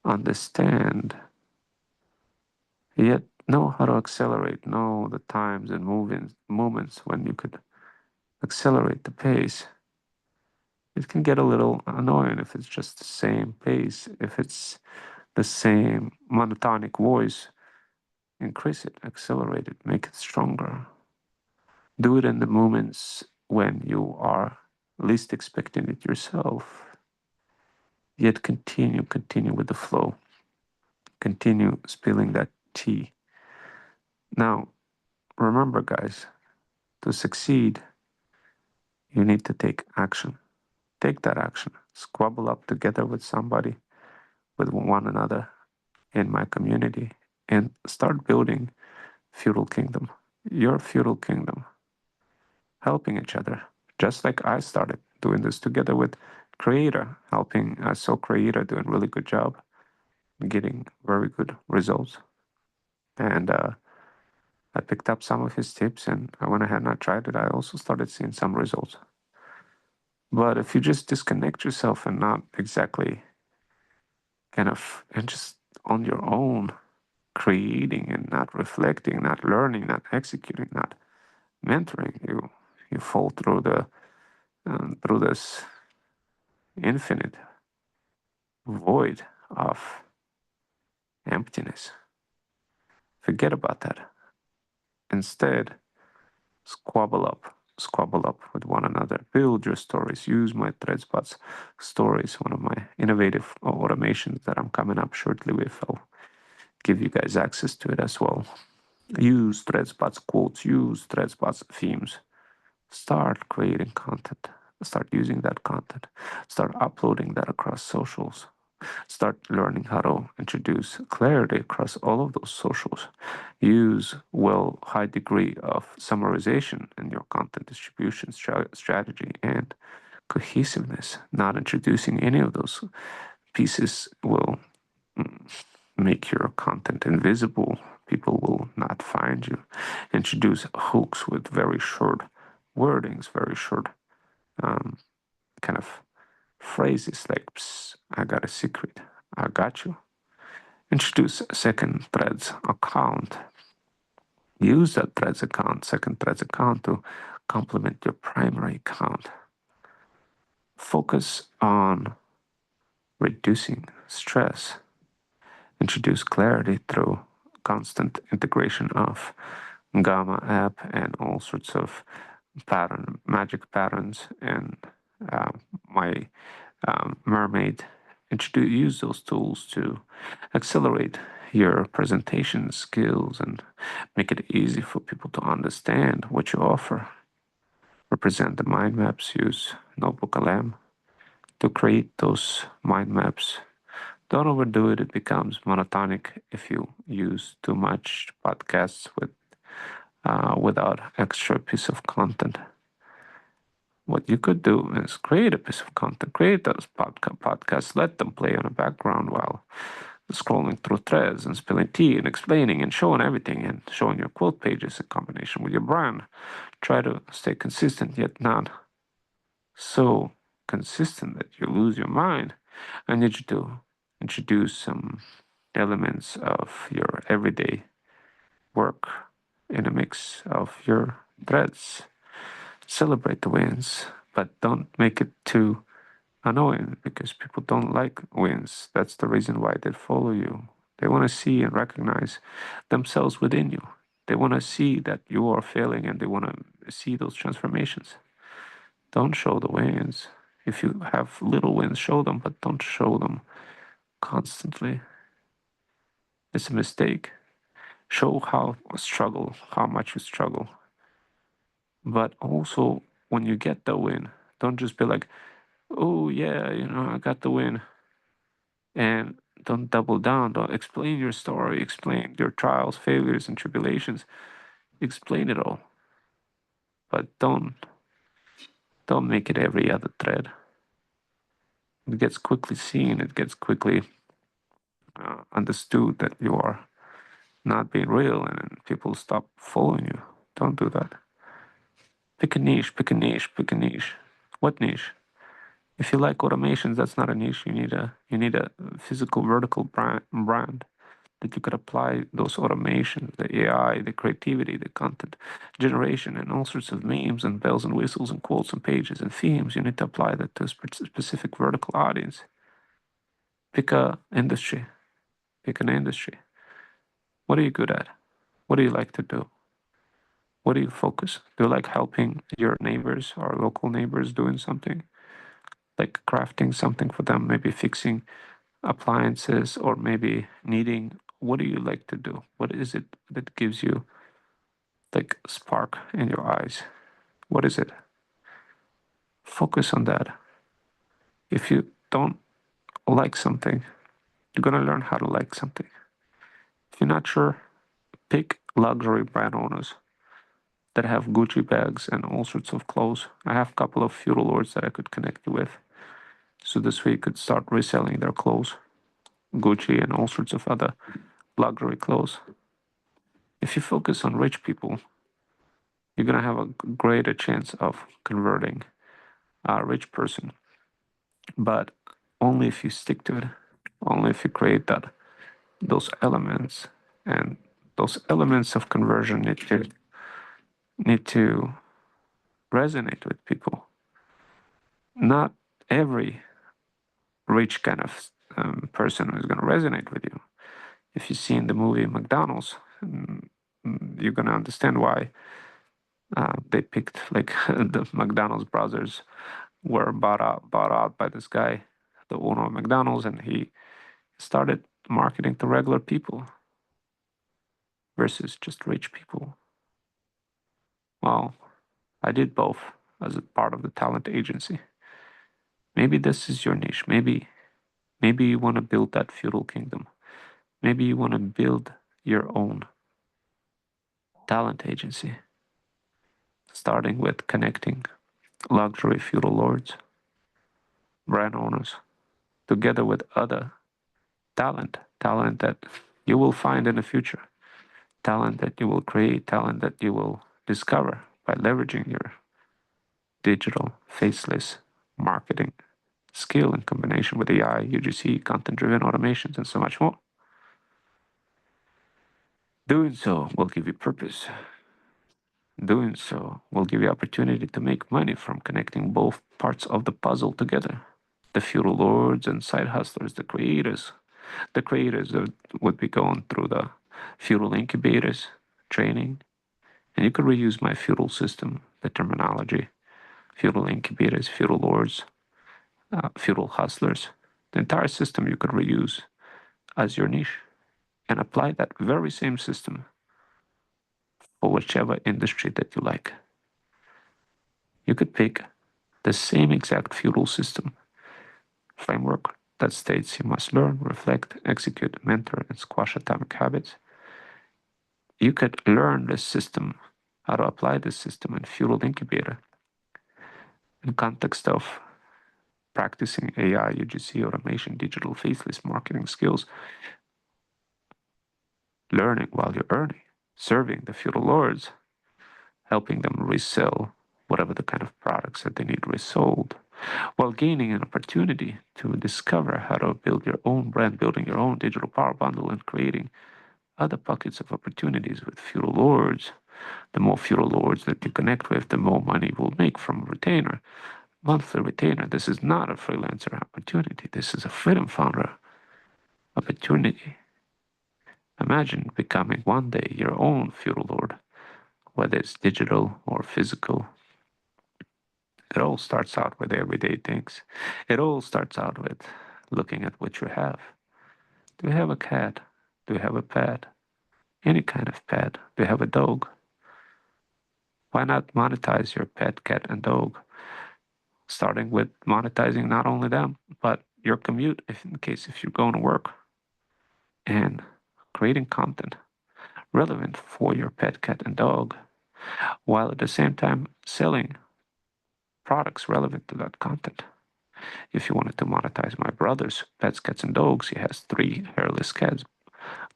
understand, yet know how to accelerate, know the times and moments when you could accelerate the pace. It can get a little annoying if it's just the same pace, if it's the same monotonic voice. Increase it, accelerate it, make it stronger. Do it in the moments when you are least expecting it yourself. Yet continue with the flow. Continue spilling that tea. Now, remember, guys, to succeed, you need to take action. Take that action. Squabble up together with somebody, with one another in my community, and start building feudal kingdom. Your feudal kingdom. Helping each other. Just like I started doing this together with Creator, helping. I saw Creator doing a really good job, getting very good results. And I picked up some of his tips and I went ahead and I tried it. I also started seeing some results. But if you just disconnect yourself and not exactly and just on your own creating and not reflecting, not learning, not executing, not mentoring, you fall through through this infinite void of emptiness. Forget about that. Instead, squabble up with one another. Build your stories. Use my ThreadSpots stories, one of my innovative automations that I'm coming up shortly with. I'll give you guys access to it as well. Use ThreadSpots quotes, use ThreadSpots themes. Start creating content. Start using that content. Start uploading that across socials. Start learning how to introduce clarity across all of those socials. Use high degree of summarization in your content distribution strategy and cohesiveness. Not introducing any of those pieces will make your content invisible. people will not find you. Introduce hooks with very short wordings, very short kind of phrases like, "Psst, I got a secret, I got you." Introduce a second threads account. Use that second threads account to complement your primary account. Focus on reducing stress. Introduce clarity through constant integration of Gamma app and all sorts of magic patterns and my Mermaid. Use those tools to accelerate your presentation skills and make it easy for people to understand what you offer. Represent the mind maps. Use Notebook LM to create those mind maps. Don't overdo it. It becomes monotonic if you use too much podcasts without extra piece of content. What you could do is create a piece of content, create those podcasts, let them play on the background while scrolling through threads and spilling tea and explaining and showing everything and showing your quote pages in combination with your brand. Try to stay consistent, yet not so consistent that you lose your mind. I need you to introduce some elements of your everyday work in a mix of your threads. Celebrate the wins, but don't make it too annoying because people don't like wins. That's the reason why they follow you. They want to see and recognize themselves within you. They want to see that you are failing and they want to see those transformations. Don't show the wins. If you have little wins, show them, but don't show them constantly. It's a mistake. Show how much you struggle. But also, when you get the win, don't just be like, "Oh yeah, I got the win," and don't double down. Don't explain your story. Explain your trials, failures, and tribulations. Explain it all, but don't make it every other thread. It gets quickly seen. It gets quickly understood that you are not being real, and people stop following you. Don't do that. Pick a niche, pick a niche, pick a niche. What niche? If you like automations, that's not a niche. You need a physical vertical brand that you could apply those automations, the AI, the creativity, the content generation, and all sorts of memes and bells and whistles and quotes and pages and themes. You need to apply that to a specific vertical audience. Pick a industry. Pick an industry. What are you good at? What do you like to do? What do you focus? Do you like helping your neighbors or local neighbors doing something? Like crafting something for them, maybe fixing appliances or maybe needing. What do you like to do? What is it that gives you like spark in your eyes? What is it? Focus on that. If you don't like something, you're going to learn how to like something. If you're not sure, pick luxury brand owners that have Gucci bags and all sorts of clothes. I have a couple of feudal lords that I could connect you with. So this way you could start reselling their clothes, Gucci and all sorts of other luxury clothes. If you focus on rich people, you're going to have a greater chance of converting a rich person. But only if you stick to it, only if you create those elements, and those elements of conversion need to resonate with people. Not every rich kind of person is going to resonate with you. If you see in the movie McDonald's, you're going to understand why they picked like the McDonald's brothers were bought out by this guy, the owner of McDonald's, and he started marketing to regular people versus just rich people. Well, I did both as a part of the talent agency. Maybe this is your niche. Maybe you want to build that feudal kingdom. Maybe you want to build your own talent agency, starting with connecting luxury feudal lords, brand owners, together with other talent that you will find in the future. talent that you will create, talent that you will discover by leveraging your digital faceless marketing skill in combination with AI, UGC, content-driven automations, and so much more. Doing so will give you purpose. Doing so will give you opportunity to make money from connecting both parts of the puzzle together. The feudal lords and side hustlers, the creators that would be going through the feudal incubators training. And you could reuse my feudal system, the terminology, feudal incubators, feudal lords, feudal hustlers. The entire system you could reuse as your niche and apply that very same system for whichever industry that you like. You could pick the same exact feudal system framework that states you must learn, reflect, execute, mentor, and squash atomic habits. You could learn this system, how to apply this system in feudal incubator in context of practicing AI, UGC, automation, digital faceless marketing skills, learning while you're earning, serving the feudal lords, helping them resell whatever the kind of products that they need resold, while gaining an opportunity to discover how to build your own brand, building your own digital power bundle, and creating other pockets of opportunities with feudal lords. The more feudal lords that you connect with, the more money you will make from a retainer, monthly retainer. This is not a freelancer opportunity. This is a freedom founder opportunity. Imagine becoming one day your own feudal lord, whether it's digital or physical. It all starts out with everyday things. It all starts out with looking at what you have. Do you have a cat? Do you have a pet? Any kind of pet? Do you have a dog? Why not monetize your pet, cat, and dog? Starting with monetizing not only them, but your commute, if you're going to work, and creating content relevant for your pet, cat, and dog, while at the same time selling products relevant to that content. If you wanted to monetize my brother's pets, cats, and dogs, he has 3 hairless cats,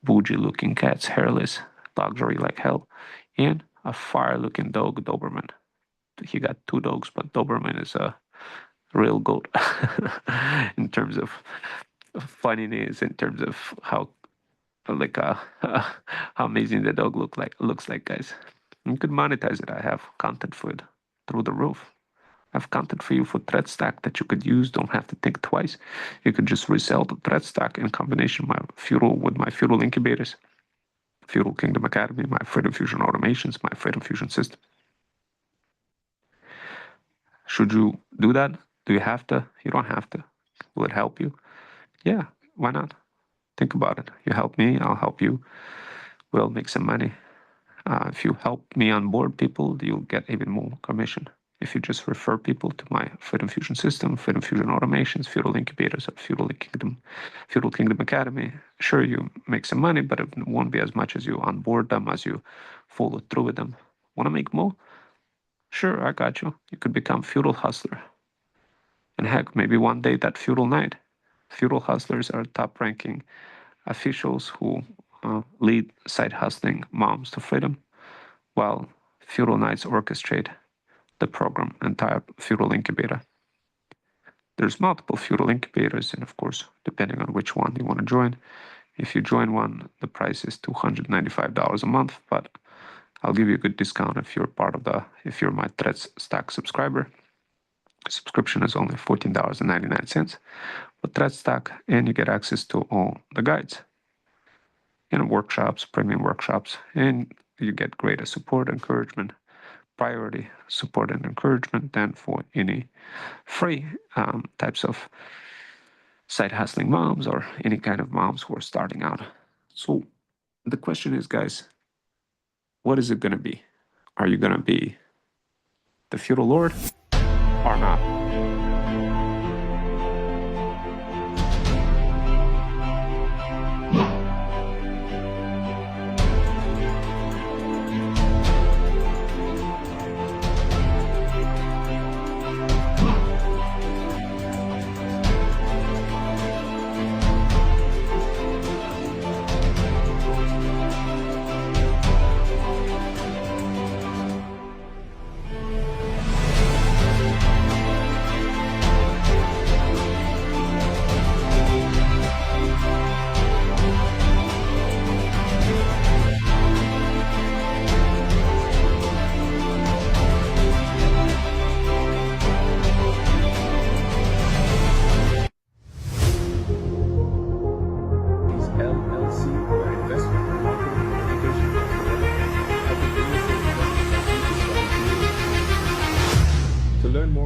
bougie-looking cats, hairless, luxury like hell, and a fire-looking dog, Doberman. He got 2 dogs, but Doberman is a real goat in terms of funniness, in terms of how amazing the dog looks like, guys. You could monetize it. I have content for it through the roof. I have content for you for thread stack that you could use. Don't have to think twice. You could just resell the thread stack in combination with my feudal incubators, Feudal Kingdom Academy, my Freedom Fusion automations, my Freedom Fusion system. Should you do that? Do you have to? You don't have to. Will it help you? Yeah, why not? Think about it. You help me, I'll help you. We'll make some money. If you help me onboard people, you'll get even more commission. If you just refer people to my Freedom Fusion system, Freedom Fusion automations, feudal incubators, or Feudal Kingdom Academy, sure, you make some money, but it won't be as much as you onboard them, as you follow through with them. Want to make more? Sure, I got you. You could become feudal hustler. And heck, maybe one day that feudal knight. Feudal hustlers are top-ranking officials who lead side hustling moms to freedom, while feudal knights orchestrate the program, entire feudal incubator. There's multiple feudal incubators, and of course, depending on which one you want to join. If you join one, the price is $295 a month, but I'll give you a good discount if you're my Thread Stack subscriber. Subscription is only $14.99 for Thread Stack, and you get access to all the guides and workshops, premium workshops, and you get greater support, encouragement, priority support and encouragement than for any free types of side hustling moms or any kind of moms who are starting out. So the question is, guys, what is it going to be? Are you going to be the feudal lord or not?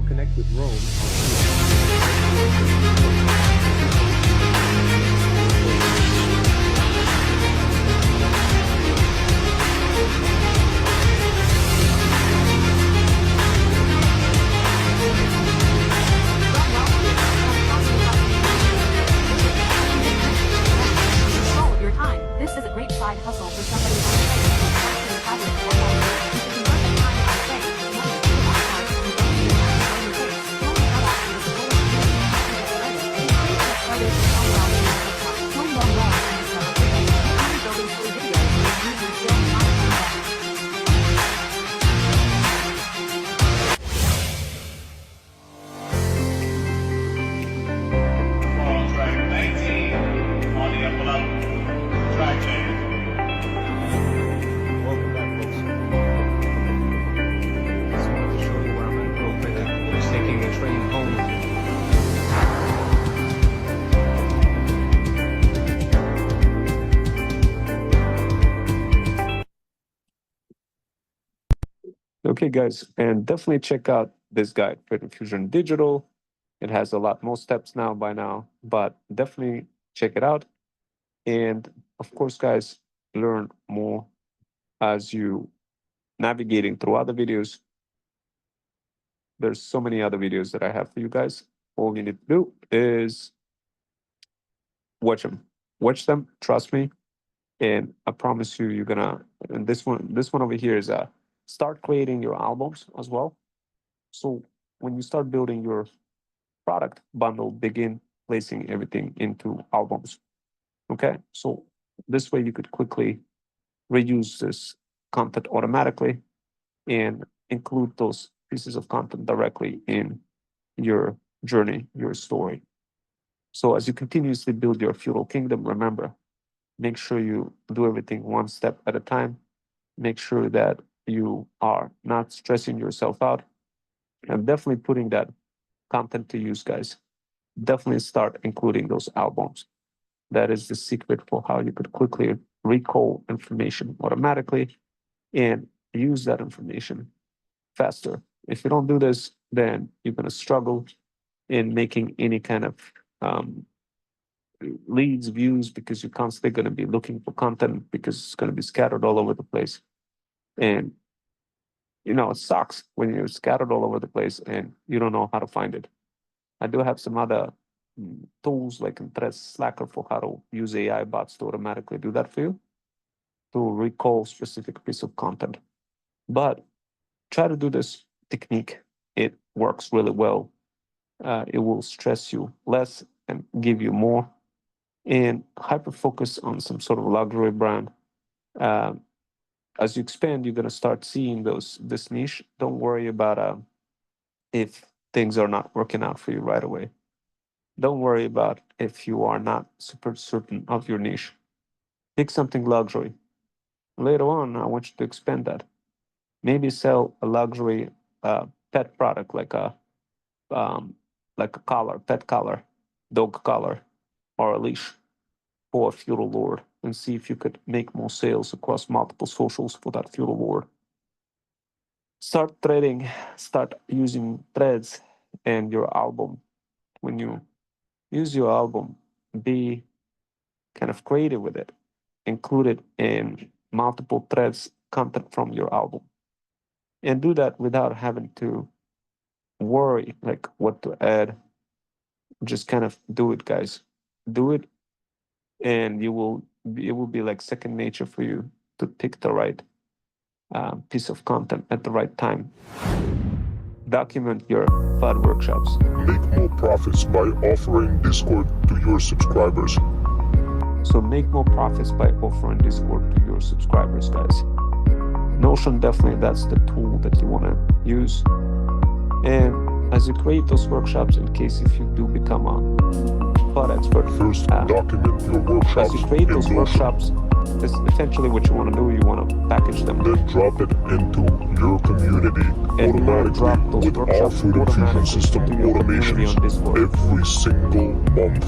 or connect with Rome Control of your time. This is a great side hustle for somebody who wants to convert the time out of money into money to outside and go to your own place. Don't be out after this goal of getting started with all around the workshop. Home run well and stuff. I'm building full videos with using film content. On track 19, on the envelope, track 10. Welcome back, folks. Just wanted to show you where I'm at real quick. Just taking the train home. Okay, guys, and definitely check out this guide, Freedom Fusion Digital. It has a lot more steps now by now, but definitely check it out. And of course, guys, learn more as you navigating through other videos. There's so many other videos that I have for you guys. All you need to do is watch them. Watch them, trust me. And I promise you, you're gonna, and this one over here is start creating your albums as well. So when you start building your product bundle, begin placing everything into albums. Okay, so this way you could quickly reuse this content automatically and include those pieces of content directly in your journey, your story. So as you continuously build your feudal kingdom, remember, make sure you do everything one step at a time. Make sure that you are not stressing yourself out. And definitely putting that content to use, guys. Definitely start including those albums. That is the secret for how you could quickly recall information automatically and use that information faster. If you don't do this, then you're going to struggle in making any kind of leads, views, because you're constantly going to be looking for content because it's going to be scattered all over the place. And, you know, it sucks when you're scattered all over the place and you don't know how to find it. I do have some other tools like in Threads, Slacker for how to use AI bots to automatically do that for you, to recall specific piece of content. But try to do this technique. It works really well. It will stress you less and give you more. And hyper focus on some sort of luxury brand. As you expand, you're going to start seeing this niche. Don't worry about if things are not working out for you right away. Don't worry about if you are not super certain of your niche. Pick something luxury. Later on, I want you to expand that. Maybe sell a luxury pet product like a collar, pet collar, dog collar, or a leash for a feudal lord, and see if you could make more sales across multiple socials for that feudal lord. Start threading, start using threads and your album. When you use your album, be kind of creative with it. Include it in multiple threads, content from your album. And do that without having to worry like what to add. Just kind of do it, guys. Do it, and it will be like second nature for you to pick the right piece of content at the right time. Document your FUD workshops. Make more profits by offering Discord to your subscribers. So make more profits by offering Discord to your subscribers, guys. Notion, definitely, that's the tool that you want to use. And as you create those workshops, in case if you do become a FUD expert, First, document your workshops. as you create those in Notion. workshops, is essentially what you want to do. You want to package them. Then drop it into your community And you want to drop automatically those with our workshops Freedom Fusion automatically system to your community on automations Discord. every single month.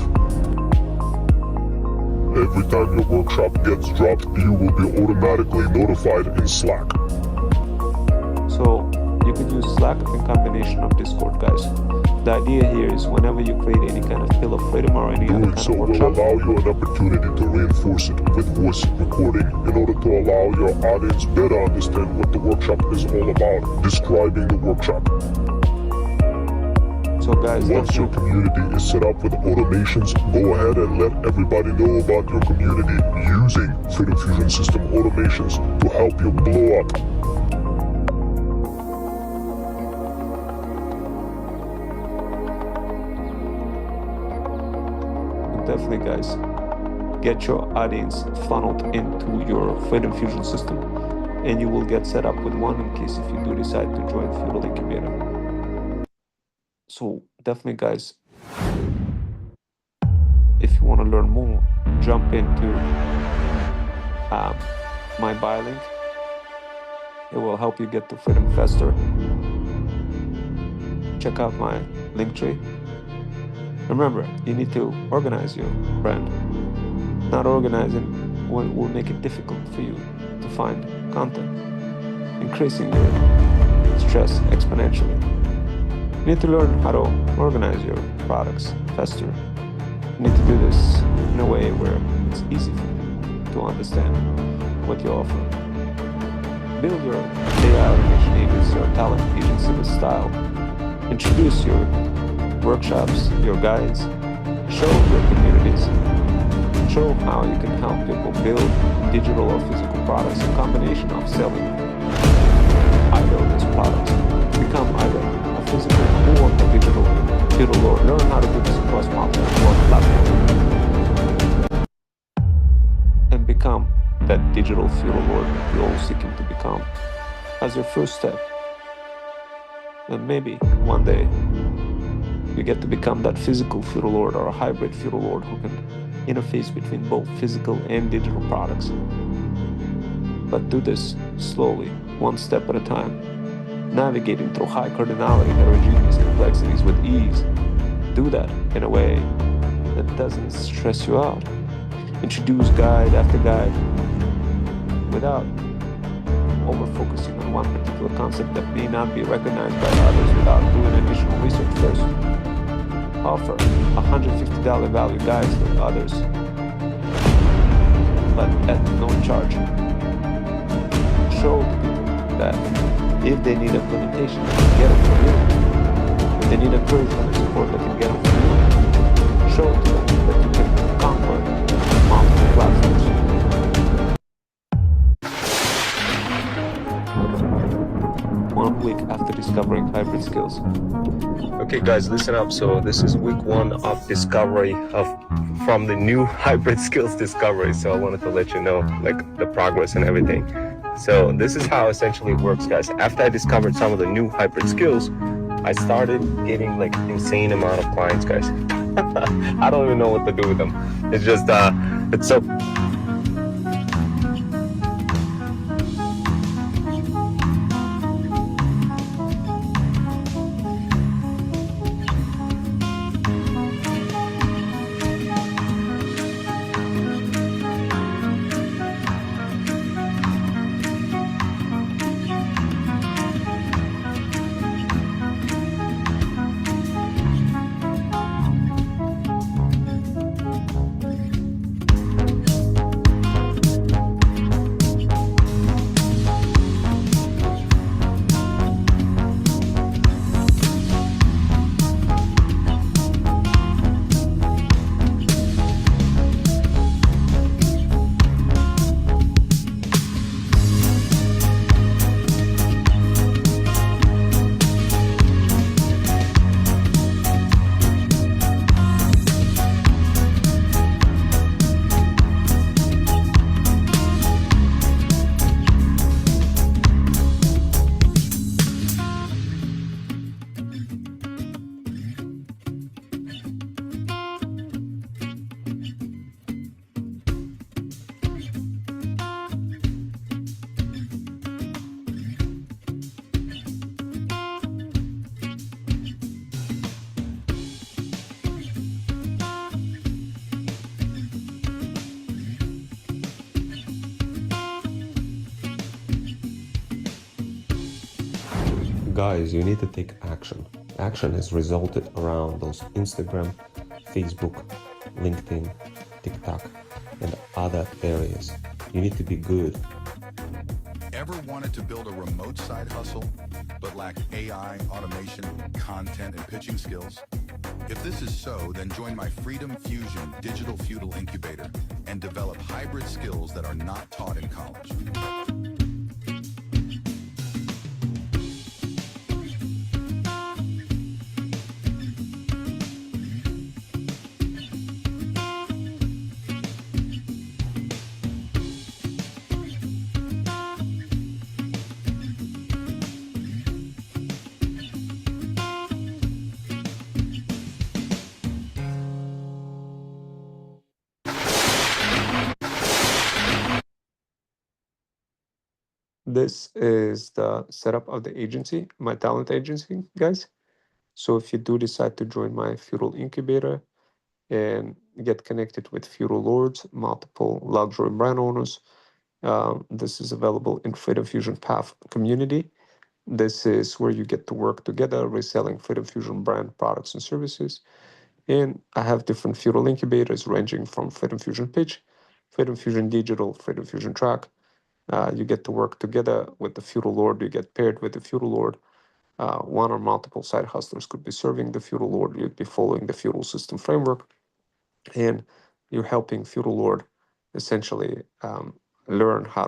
Every time your workshop gets dropped, you will be automatically notified in Slack. So you can use Slack in combination of Discord, guys. The idea here is whenever you create any kind of Pill of Freedom or any other Doing kind so of will workshop, allow you an opportunity to reinforce it with voice recording in order to allow your audience better understand what the workshop is all about, describing the workshop. so guys, Once your community is set up with automations, go ahead and let everybody know about your community using Freedom Fusion System automations to help you blow up. definitely, guys, get your audience funneled into your Freedom Fusion system, and you will get set up with one in case if you do decide to join Feudal Incubator. So definitely, guys, if you want to learn more, jump into my bio link. It will help you get to Freedom faster. Check out my link tree. Remember, you need to organize your brand. Not organizing will make it difficult for you to find content, increasing your stress exponentially. You need to learn how to organize your products faster. You need to do this in a way where it's easy for you to understand what you offer. Build your AI automation agency or talent agency with style. Introduce your workshops, your guides, show your communities, show how you can help people build digital or physical products, a combination of selling either of these products. Become either a physical or a digital feudal lord. Learn how to do this across multiple platforms. And become that digital feudal lord that you're all seeking to become as your first step. And maybe one day you get to become that physical feudal lord or a hybrid feudal lord who can interface between both physical and digital products. But do this slowly, one step at a time, navigating through high cardinality, heterogeneous complexities with ease. Do that in a way that doesn't stress you out. Introduce guide after guide without over-focusing on one particular concept that may not be recognized by others without doing additional research first. Offer $150 value guides to others, but at no charge. Show the people that if they need implementation, they can get it from you. If they need encouragement and support, they can get it from you. Show to them that you can conquer multiple platforms. One week after discovering hybrid skills. Okay guys, listen up. So this is week 1 of discovery from the new hybrid skills discovery. So I wanted to let you know like the progress and everything. So this is how essentially it works, guys. After I discovered some of the new hybrid skills, I started getting like insane amount of clients, guys. I don't even know what to do with them. It's just it's so guys, you need to take action. Action has resulted around those Instagram, Facebook, LinkedIn, TikTok, and other areas. You need to be good. Ever wanted to build a remote side hustle, but lack AI, automation, content, and pitching skills? If this is so, then join my Freedom Fusion Digital Feudal Incubator and develop hybrid skills that are not taught in college. This is the setup of the agency, my talent agency, guys. So if you do decide to join my Feudal Incubator and get connected with feudal lords, multiple luxury brand owners, this is available in Freedom Fusion Path community. This is where you get to work together, reselling Freedom Fusion brand products and services. And I have different feudal incubators ranging from Freedom Fusion Pitch, Freedom Fusion Digital, Freedom Fusion Track. You get to work together with the feudal lord. You get paired with the feudal lord. One or multiple side hustlers could be serving the feudal lord. You'd be following the feudal system framework, and you're helping feudal lord essentially learn how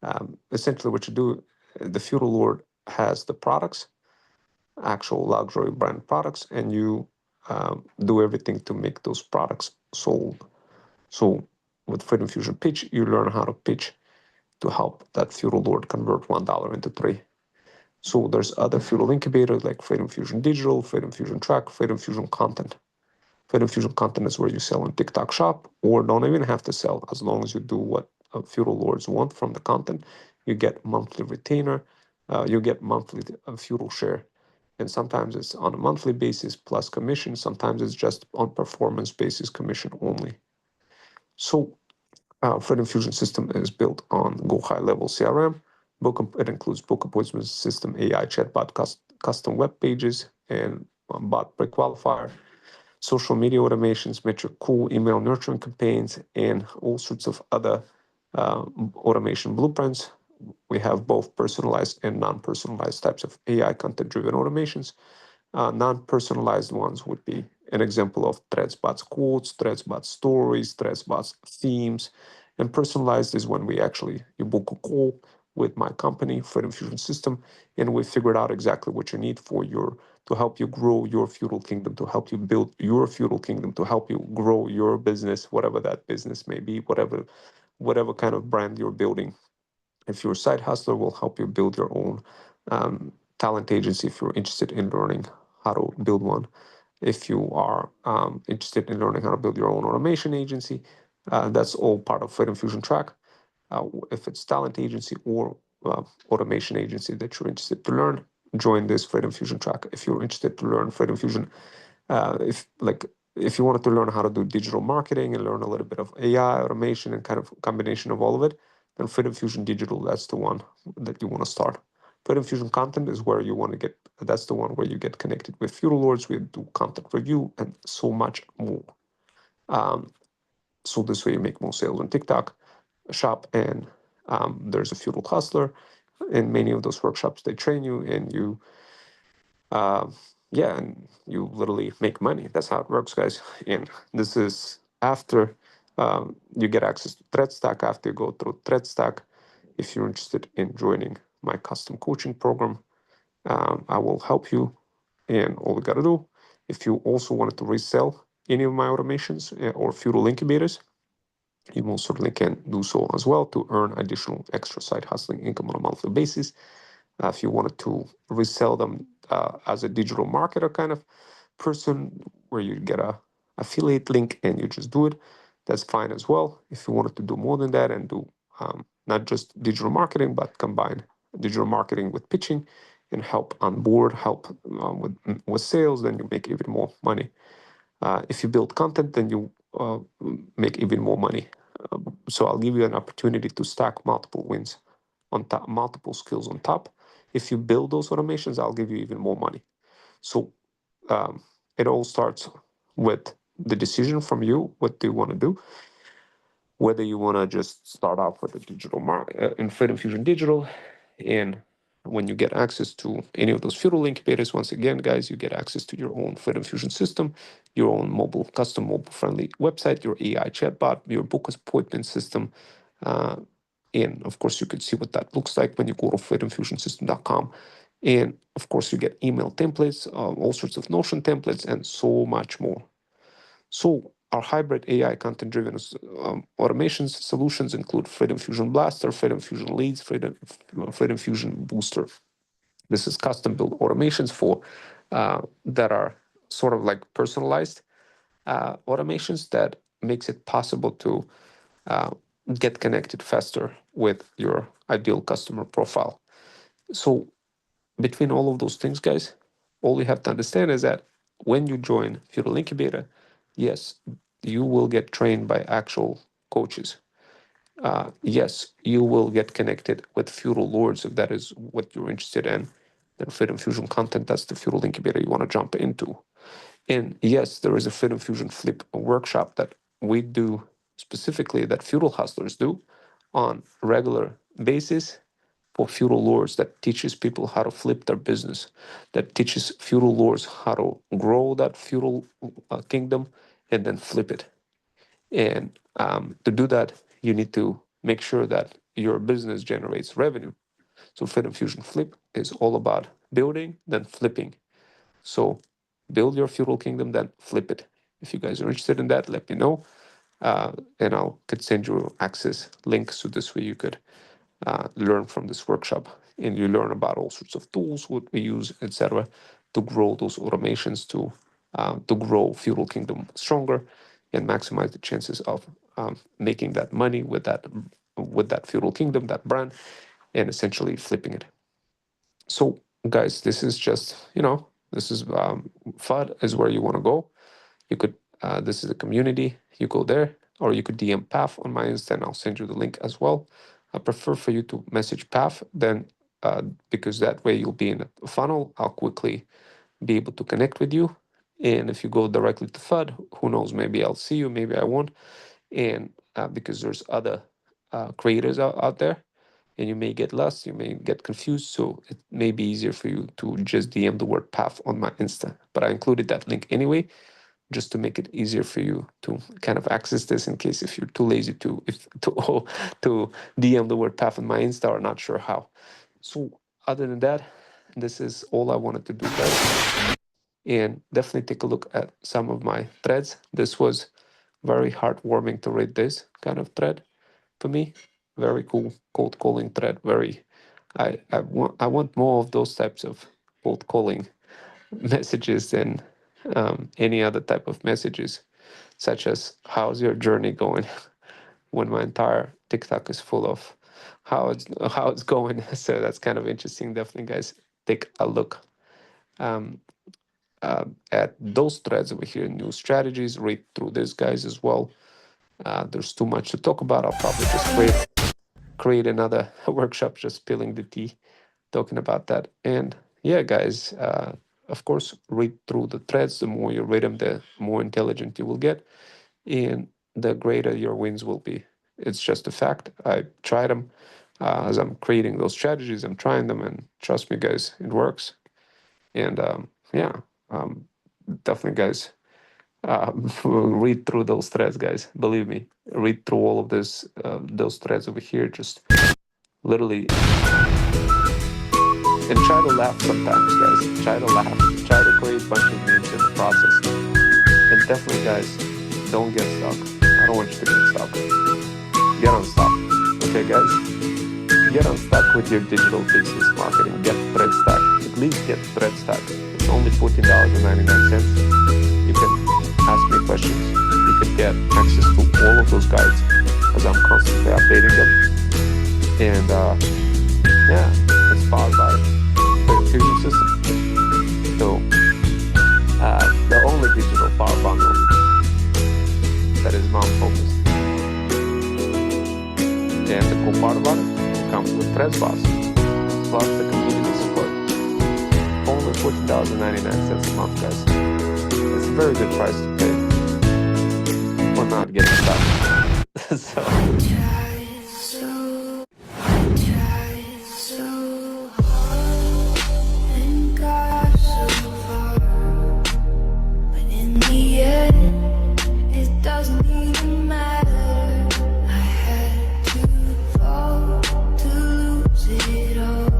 to. Essentially, what you do, the feudal lord has the products, actual luxury brand products, and you do everything to make those products sold. So with Freedom Fusion Pitch, you learn how to pitch to help that feudal lord convert $1 into 3. So there's other feudal incubators like Freedom Fusion Digital, Freedom Fusion Track, Freedom Fusion Content. Freedom Fusion Content is where you sell on TikTok Shop, or don't even have to sell. As long as you do what feudal lords want from the content, you get monthly retainer, you get monthly feudal share. And sometimes it's on a monthly basis plus commission. Sometimes it's just on performance basis commission only. So Freedom Fusion system is built on Go High Level CRM. It includes book appointment system, AI chatbot, custom web pages, and bot pre-qualifier, social media automations, metric cool email nurturing campaigns, and all sorts of other automation blueprints. We have both personalized and non-personalized types of AI content-driven automations. Non-personalized ones would be an example of ThreadsBot's quotes, ThreadsBot's stories, ThreadsBot's themes. And personalized is when you book a call with my company, Freedom Fusion System, and we figured out exactly what you need to help you grow your feudal kingdom, to help you build your feudal kingdom, to help you grow your business, whatever that business may be, whatever kind of brand you're building. If you're a side hustler, we'll help you build your own talent agency if you're interested in learning how to build one. If you are interested in learning how to build your own automation agency, that's all part of Freedom Fusion Track. If it's talent agency or automation agency that you're interested to learn, join this Freedom Fusion Track. If you're interested to learn Freedom Fusion, if you wanted to learn how to do digital marketing and learn a little bit of AI automation and kind of combination of all of it, then Freedom Fusion Digital, that's the one that you want to start. Freedom Fusion Content is where you want to get, that's the one where you get connected with feudal lords, we do content review and so much more. So this way you make more sales on TikTok Shop, and there's a feudal hustler. In many of those workshops, they train you and you, and you literally make money. That's how it works, guys. And this is after you get access to ThreadStack, after you go through ThreadStack. If you're interested in joining my custom coaching program, I will help you. And all you got to do, if you also wanted to resell any of my automations or feudal incubators, you most certainly can do so as well to earn additional extra side hustling income on a monthly basis. If you wanted to resell them as a digital marketer kind of person, where you get a affiliate link and you just do it, that's fine as well. If you wanted to do more than that and do not just digital marketing, but combine digital marketing with pitching and help on board, help with sales, then you make even more money. If you build content, then you make even more money. So I'll give you an opportunity to stack multiple wins on top, multiple skills on top, If you build those automations, I'll give you even more money. So it all starts with the decision from you. What do you want to do? Whether you want to just start off with a digital in Freedom Fusion Digital, and when you get access to any of those Feudal incubators, once again, guys, you get access to your own Freedom Fusion system, your own custom mobile-friendly website, your AI chatbot, your book appointment system, and of course, you can see what that looks like when you go to freedomfusionsystem.com. And of course, you get email templates, all sorts of Notion templates, and so much more. So our hybrid AI content-driven automations solutions include Freedom Fusion Blaster, Freedom Fusion Leads, Freedom Fusion Booster. This is custom-built automations for that are sort of like personalized automations that makes it possible to get connected faster with your ideal customer profile. So between all of those things, guys, all you have to understand is that when you join Feudal Incubator, yes, you will get trained by actual coaches. Yes, you will get connected with Feudal Lords if that is what you're interested in. Then Freedom Fusion content, that's the Feudal Incubator you want to jump into. And yes, there is a Freedom Fusion Flip workshop that we do specifically, that Feudal Hustlers do on regular basis for Feudal Lords, that teaches people how to flip their business, that teaches Feudal Lords how to grow that Feudal kingdom and then flip it. And to do that, you need to make sure that your business generates revenue. So Freedom Fusion Flip is all about building, then flipping. So build your Feudal kingdom, then flip it. If you guys are interested in that, let me know. And could send you access links so this way you could learn from this workshop, and you learn about all sorts of tools, what we use, etc., to grow those automations, to grow Feudal Kingdom stronger and maximize the chances of making that money with that Feudal Kingdom, that brand, and essentially flipping it. So guys, this is just, this is FUD is where you want to go. You could, this is a community, you go there, or you could DM PAF on my Insta, and I'll send you the link as well. I prefer for you to message PAF then, because that way you'll be in a funnel. I'll quickly be able to connect with you. And if you go directly to FUD, who knows, maybe I'll see you, maybe I won't. And because there's other creators out there, and you may get lost, you may get confused. So it may be easier for you to just DM the word PAF on my Insta. But I included that link anyway, just to make it easier for you to kind of access this, in case if you're too lazy to DM the word PAF on my Insta or not sure how. So other than that, this is all I wanted to do, guys. And definitely take a look at some of my threads. This was very heartwarming to read this kind of thread for me. Very cool cold calling thread. I want more of those types of cold calling messages than any other type of messages, such as how's your journey going, when my entire TikTok is full of how it's going. So that's kind of interesting. Definitely, guys, take a look at those threads over here, new strategies. Read through this, guys, as well. There's too much to talk about. I'll probably just create another workshop just spilling the tea, talking about that. And yeah, guys, of course, read through the threads. The more you read them, the more intelligent you will get, and the greater your wins will be. It's just a fact. I tried them as I'm creating those strategies. I'm trying them, and trust me, guys, it works. And definitely, guys, read through those threads, guys. Believe me, read through all of this, those threads over here. Just literally. And try to laugh sometimes, guys. Try to laugh. Try to create a bunch of memes in the process. And definitely, guys, don't get stuck. I don't want you to get stuck. Get unstuck. Okay, guys? Get unstuck with your digital business marketing. Get ThreadStack. At least get ThreadStack. It's only $14.99. You can ask me questions. You can get access to all of those guides, as I'm constantly updating them. And it's powered by Freedom Fusion System. So the only digital power bundle that is mom-focused. And the cool part about it comes with ThreadSboss, plus the community only $14.99 a month, guys. It's a very good price to pay for not getting stuck. So It doesn't even matter. I had to fall to lose it all.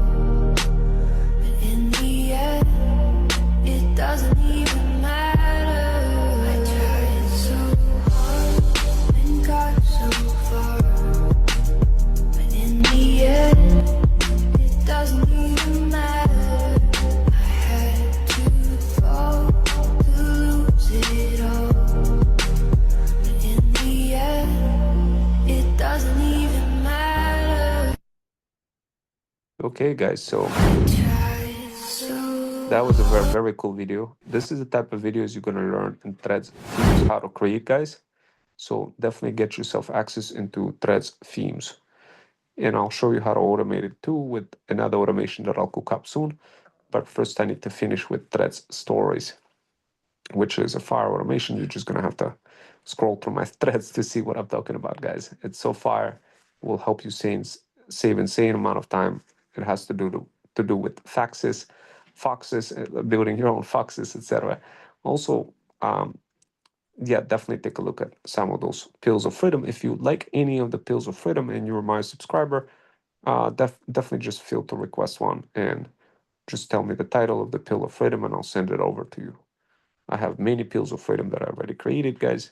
But in the end, it doesn't even matter. I tried so hard and got so far. But in the end, it doesn't even matter. I had to fall to lose it all. It doesn't even matter. okay, guys, so that was a very cool video. This is the type of videos you're gonna learn in Threads themes how to create, guys. So definitely get yourself access into Threads themes. And I'll show you how to automate it too with another automation that I'll cook up soon. But first I need to finish with Threads stories, which is a fire automation. You're just gonna have to scroll through my threads to see what I'm talking about, guys. It's so fire. It will help you save insane amount of time. It has to do with foxes, building your own foxes, etc. Also, yeah, definitely take a look at some of those pills of freedom. If you like any of the pills of freedom and you're my subscriber, definitely just feel to request one and just tell me the title of the pill of freedom and I'll send it over to you. I have many pills of freedom that I already created, guys,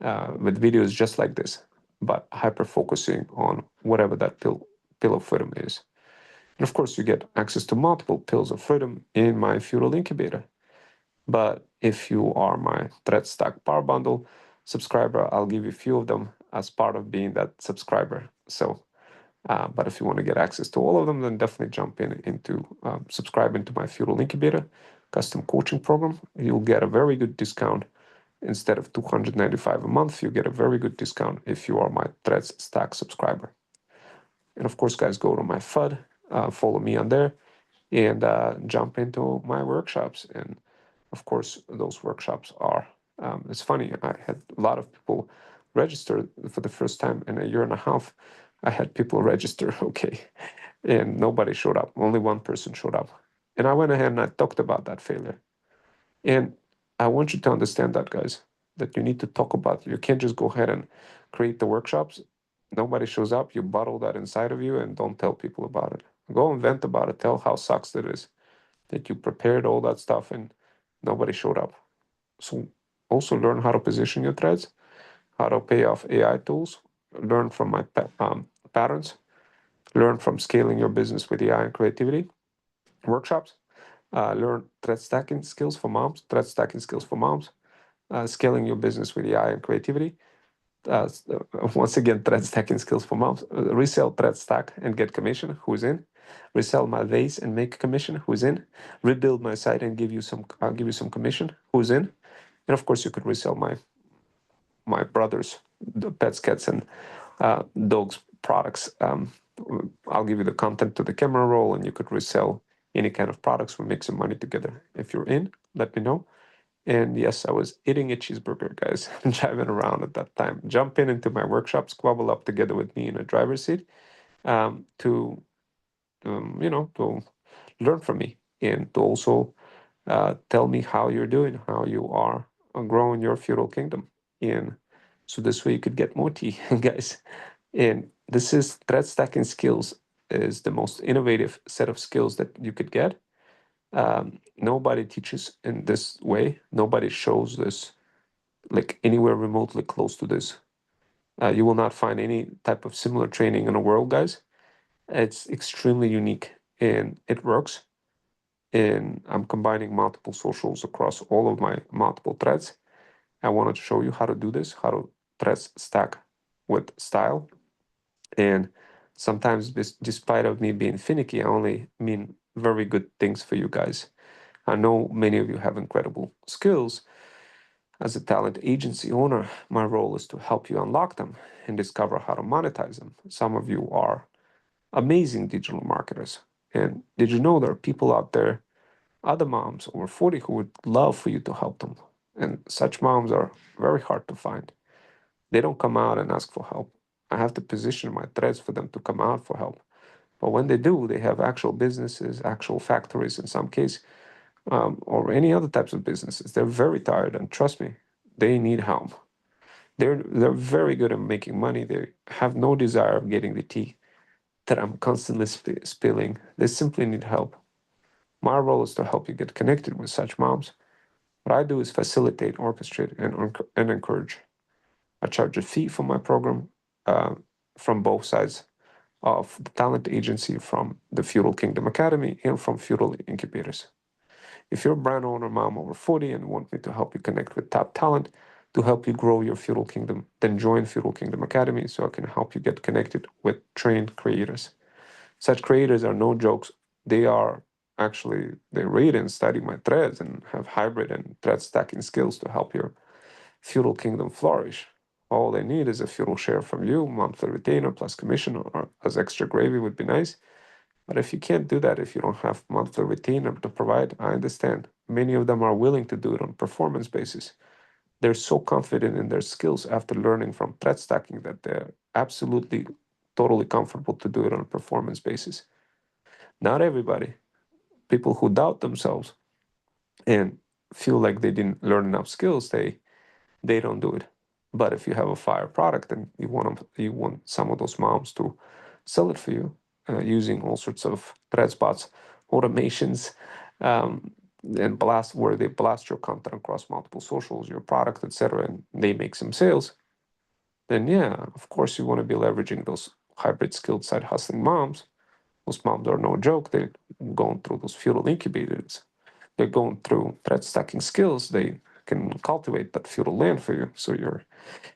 with videos just like this, but hyper focusing on whatever that pill of freedom is. And of course, you get access to multiple pills of freedom in my Feudal Incubator. But if you are my Thread Stack Power Bundle subscriber, I'll give you a few of them as part of being that subscriber. So, but if you want to get access to all of them, then definitely jump into subscribing to my Feudal Incubator custom coaching program. You'll get a very good discount. Instead of $295 a month, you get a very good discount if you are my Threads Stack subscriber. And of course, guys, go to my FUD, follow me on there, and jump into my workshops. And of course, those workshops are, it's funny, I had a lot of people register for the first time in a year and a half. I had people register, okay, and nobody showed up. Only one person showed up. And I went ahead and I talked about that failure. And I want you to understand that, guys, that you need to talk about it. You can't just go ahead and create the workshops. Nobody shows up. You bottle that inside of you and don't tell people about it. Go and vent about it. Tell how sucks it is that you prepared all that stuff and nobody showed up. So also learn how to position your threads, how to pay off AI tools, learn from my patterns, learn from scaling your business with AI and creativity workshops. Learn thread stacking skills for moms, scaling your business with AI and creativity. Once again, thread stacking skills for moms. Resell thread stack and get commission. Who's in? Resell my vase and make commission. Who's in? Rebuild my site and I'll give you some commission. Who's in? And of course, you could resell my brother's the pets, cats, and dogs products. I'll give you the content to the camera roll, and you could resell any kind of products. We make some money together. If you're in, let me know. And yes, I was eating a cheeseburger, guys, driving around at that time. Jump into my workshop, squabble up together with me in a driver's seat to learn from me and to also tell me how you're doing, how you are growing your feudal kingdom. And so this way you could get more tea, guys. And this is thread stacking skills is the most innovative set of skills that you could get. Nobody teaches in this way. Nobody shows this like anywhere remotely close to this. You will not find any type of similar training in the world, guys. It's extremely unique and it works. And I'm combining multiple socials across all of my multiple threads. I wanted to show you how to do this, how to thread stack with style. And sometimes, despite of me being finicky, I only mean very good things for you guys. I know many of you have incredible skills. As a talent agency owner, my role is to help you unlock them and discover how to monetize them. Some of you are amazing digital marketers. And did you know there are people out there other moms over 40 who would love for you to help them. And such moms are very hard to find. They don't come out and ask for help. I have to position my threads for them to come out for help. But when they do, they have actual businesses, actual factories in some case, or any other types of businesses. They're very tired, and trust me, they need help. They're very good at making money. They have no desire of getting the tea that I'm constantly spilling. They simply need help. My role is to help you get connected with such moms. What I do is facilitate, orchestrate, and encourage. I charge a fee for my program from both sides of the talent agency, from the Feudal Kingdom Academy and from Feudal Incubators. If you're a brand owner, mom over 40, and want me to help you connect with top talent to help you grow your Feudal Kingdom, then join Feudal Kingdom Academy so I can help you get connected with trained creators. Such creators are no jokes. They read and study my threads and have hybrid and thread stacking skills to help your Feudal Kingdom flourish. All they need is a feudal share from you, monthly retainer plus commission, or as extra gravy would be nice. But if you can't do that, if you don't have monthly retainer to provide, I understand. Many of them are willing to do it on performance basis. They're so confident in their skills after learning from thread stacking that they're absolutely, totally comfortable to do it on a performance basis. Not everybody. People who doubt themselves and feel like they didn't learn enough skills, they don't do it. But if you have a fire product and you want some of those moms to sell it for you using all sorts of thread spots, automations, and where they blast your content across multiple socials, your product, etc., and they make some sales, then yeah, of course you want to be leveraging those hybrid skilled side hustling moms. Those moms are no joke. They're going through those feudal incubators. They're going through thread stacking skills. They can cultivate that feudal land for you, so your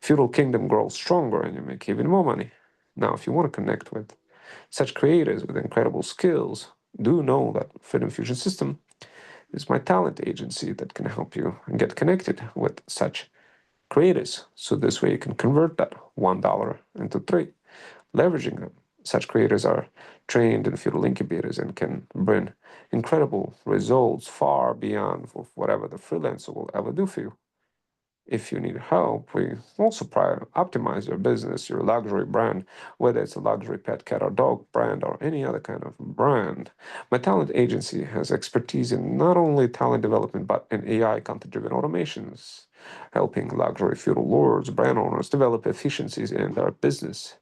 feudal kingdom grows stronger and you make even more money. Now, if you want to connect with such creators with incredible skills, do know that Freedom Fusion System is my talent agency that can help you get connected with such creators. So this way you can convert that $1 into 3, leveraging them. Such creators are trained in feudal incubators and can bring incredible results far beyond whatever the freelancer will ever do for you. If you need help, we also optimize your business, your luxury brand, whether it's a luxury pet, cat, or dog brand, or any other kind of brand. My talent agency has expertise in not only talent development, but in AI content-driven automations, helping luxury feudal lords, brand owners develop efficiencies in their business.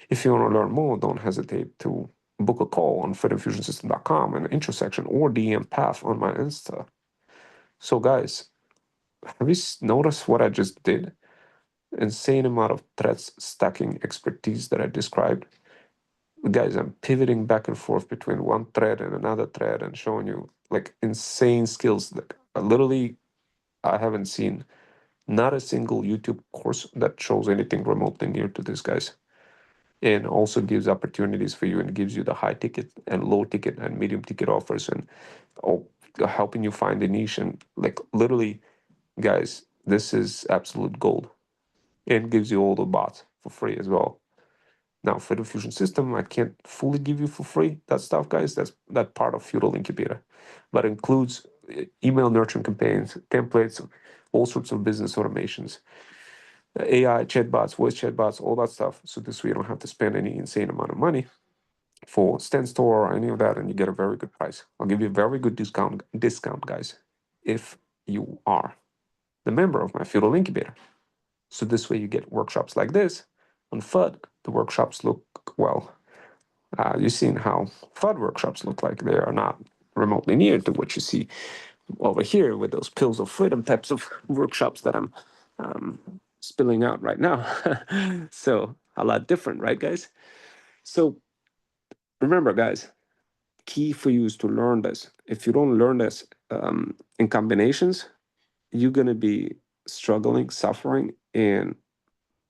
If you want to learn more, don't hesitate to book a call on freedomfusionsystem.com in the intro section or DM Path on my Insta. So guys, have you noticed what I just did? Insane amount of threads stacking expertise that I described. Guys, I'm pivoting back and forth between one thread and another thread and showing you like insane skills. Like literally, I haven't seen not a single YouTube course that shows anything remotely near to this, guys. And also gives opportunities for you and gives you the high ticket and low ticket and medium ticket offers and helping you find a niche. And like literally, guys, this is absolute gold. And gives you all the bots for free as well. Now, for the Fusion System, I can't fully give you for free that stuff, guys. That's that part of Feudal Incubator, but includes email nurturing campaigns, templates, all sorts of business automations, AI chatbots, voice chatbots, all that stuff. So this way you don't have to spend any insane amount of money for StanStore or any of that, and you get a very good price. I'll give you a very good discount, guys, if you are the member of my Feudal Incubator. So this way you get workshops like this. On FUD, the workshops look, well, you've seen how FUD workshops look like. They are not remotely near to what you see over here with those pills of freedom types of workshops that I'm spilling out right now. So a lot different, right, guys? So remember, guys, key for you is to learn this. If you don't learn this in combinations, you're going to be struggling, suffering, and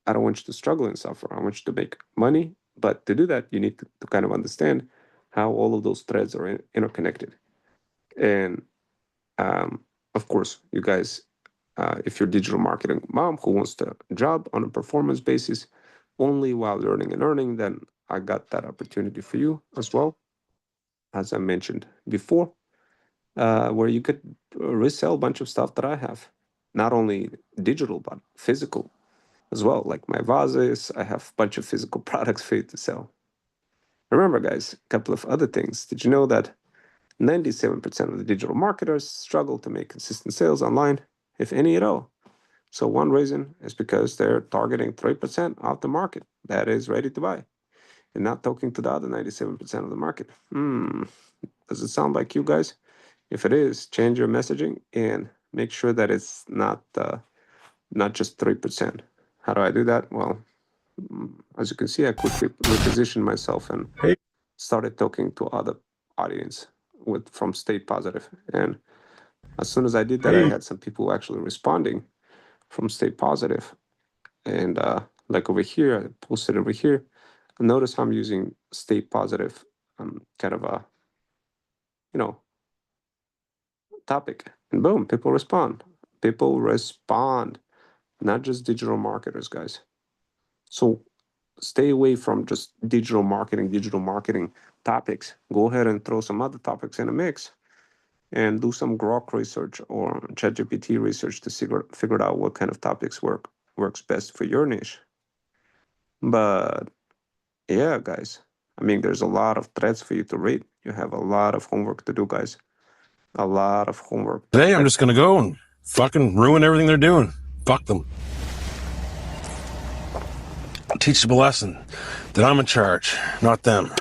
I don't want you to struggle and suffer. I want you to make money. But to do that, you need to kind of understand how all of those threads are interconnected. And of course, you guys, if you're a digital marketing mom who wants to job on a performance basis only while learning and earning, then I got that opportunity for you as well. As I mentioned before, where you could resell a bunch of stuff that I have, not only digital but physical as well, like my vases. I have a bunch of physical products for you to sell. Remember, guys, a couple of other things. Did you know that 97% of the digital marketers struggle to make consistent sales online, if any at all? So one reason is because they're targeting 3% of the market that is ready to buy and not talking to the other 97% of the market. Does it sound like you guys? If it is, change your messaging and make sure that it's not just 3%. How do I do that? Well, as you can see, I quickly repositioned myself and Hey. started talking to other audience from Stay Positive. And as soon as I did that, I Hey. had some people actually responding from Stay Positive. And like over here, I posted over here. Notice I'm using Stay Positive, kind of a, topic. And boom, people respond. People respond, not just digital marketers, guys. So stay away from just digital marketing topics. Go ahead and throw some other topics in a mix and do some Grok research or ChatGPT research to figure out what kind of topics works best for your niche. But yeah, guys, I mean, there's a lot of threads for you to read. You have a lot of homework to do, guys. A lot of homework. Today, I'm just going to go and fucking ruin everything they're doing. Fuck them. Teach them a lesson that I'm in charge, not them.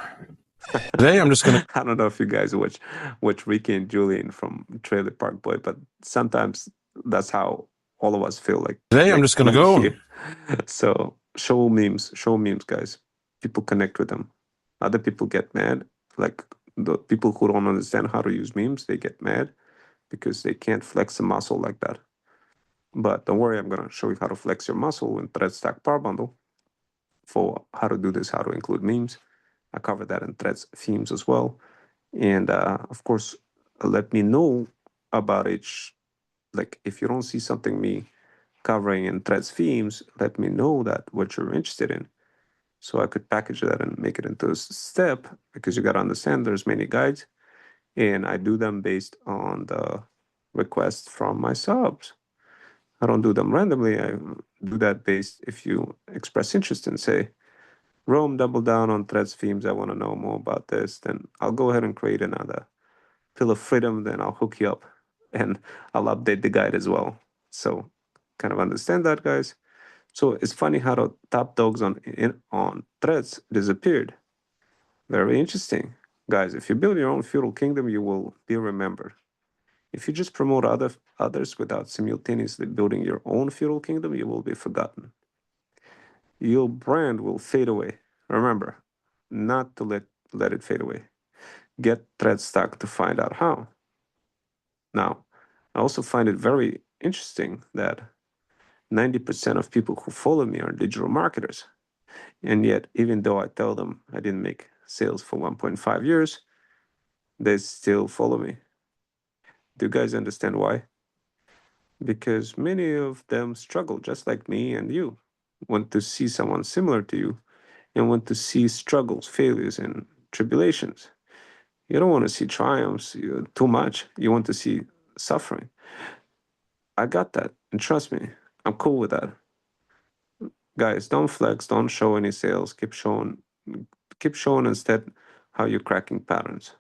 Today, I'm just going to... I don't know if you guys watch Ricky and Julian from Trailer Park Boy, but sometimes that's how all of us feel like. Today, I'm just going to go. So show memes, guys. People connect with them. Other people get mad. Like the people who don't understand how to use memes, they get mad because they can't flex a muscle like that. But don't worry, I'm going to show you how to flex your muscle in Thread Stack Power Bundle for how to do this, how to include memes. I cover that in Threads themes as well. And of course, let me know about each, like if you don't see something me covering in Threads themes, let me know that what you're interested in. So I could package that and make it into a step, because you got to understand there's many guides and I do them based on the requests from my subs. I don't do them randomly. I do that based if you express interest and say, Rome, double down on Threads themes. I want to know more about this. Then I'll go ahead and create another Pill of Freedom. Then I'll hook you up and I'll update the guide as well. So kind of understand that, guys. So it's funny how the top dogs on Threads disappeared. Very interesting. Guys, if you build your own feudal kingdom, you will be remembered. If you just promote others without simultaneously building your own feudal kingdom, you will be forgotten. Your brand will fade away. Remember, not to let it fade away. Get Thread Stack to find out how. Now, I also find it very interesting that 90% of people who follow me are digital marketers. And yet, even though I tell them I didn't make sales for 1.5 years, they still follow me. Do you guys understand why? Because many of them struggle just like me and you, want to see someone similar to you and want to see struggles, failures, and tribulations. You don't want to see triumphs too much. You want to see suffering. I got that. And trust me, I'm cool with that. Guys, don't flex, don't show any sales. Keep showing instead how you're cracking patterns.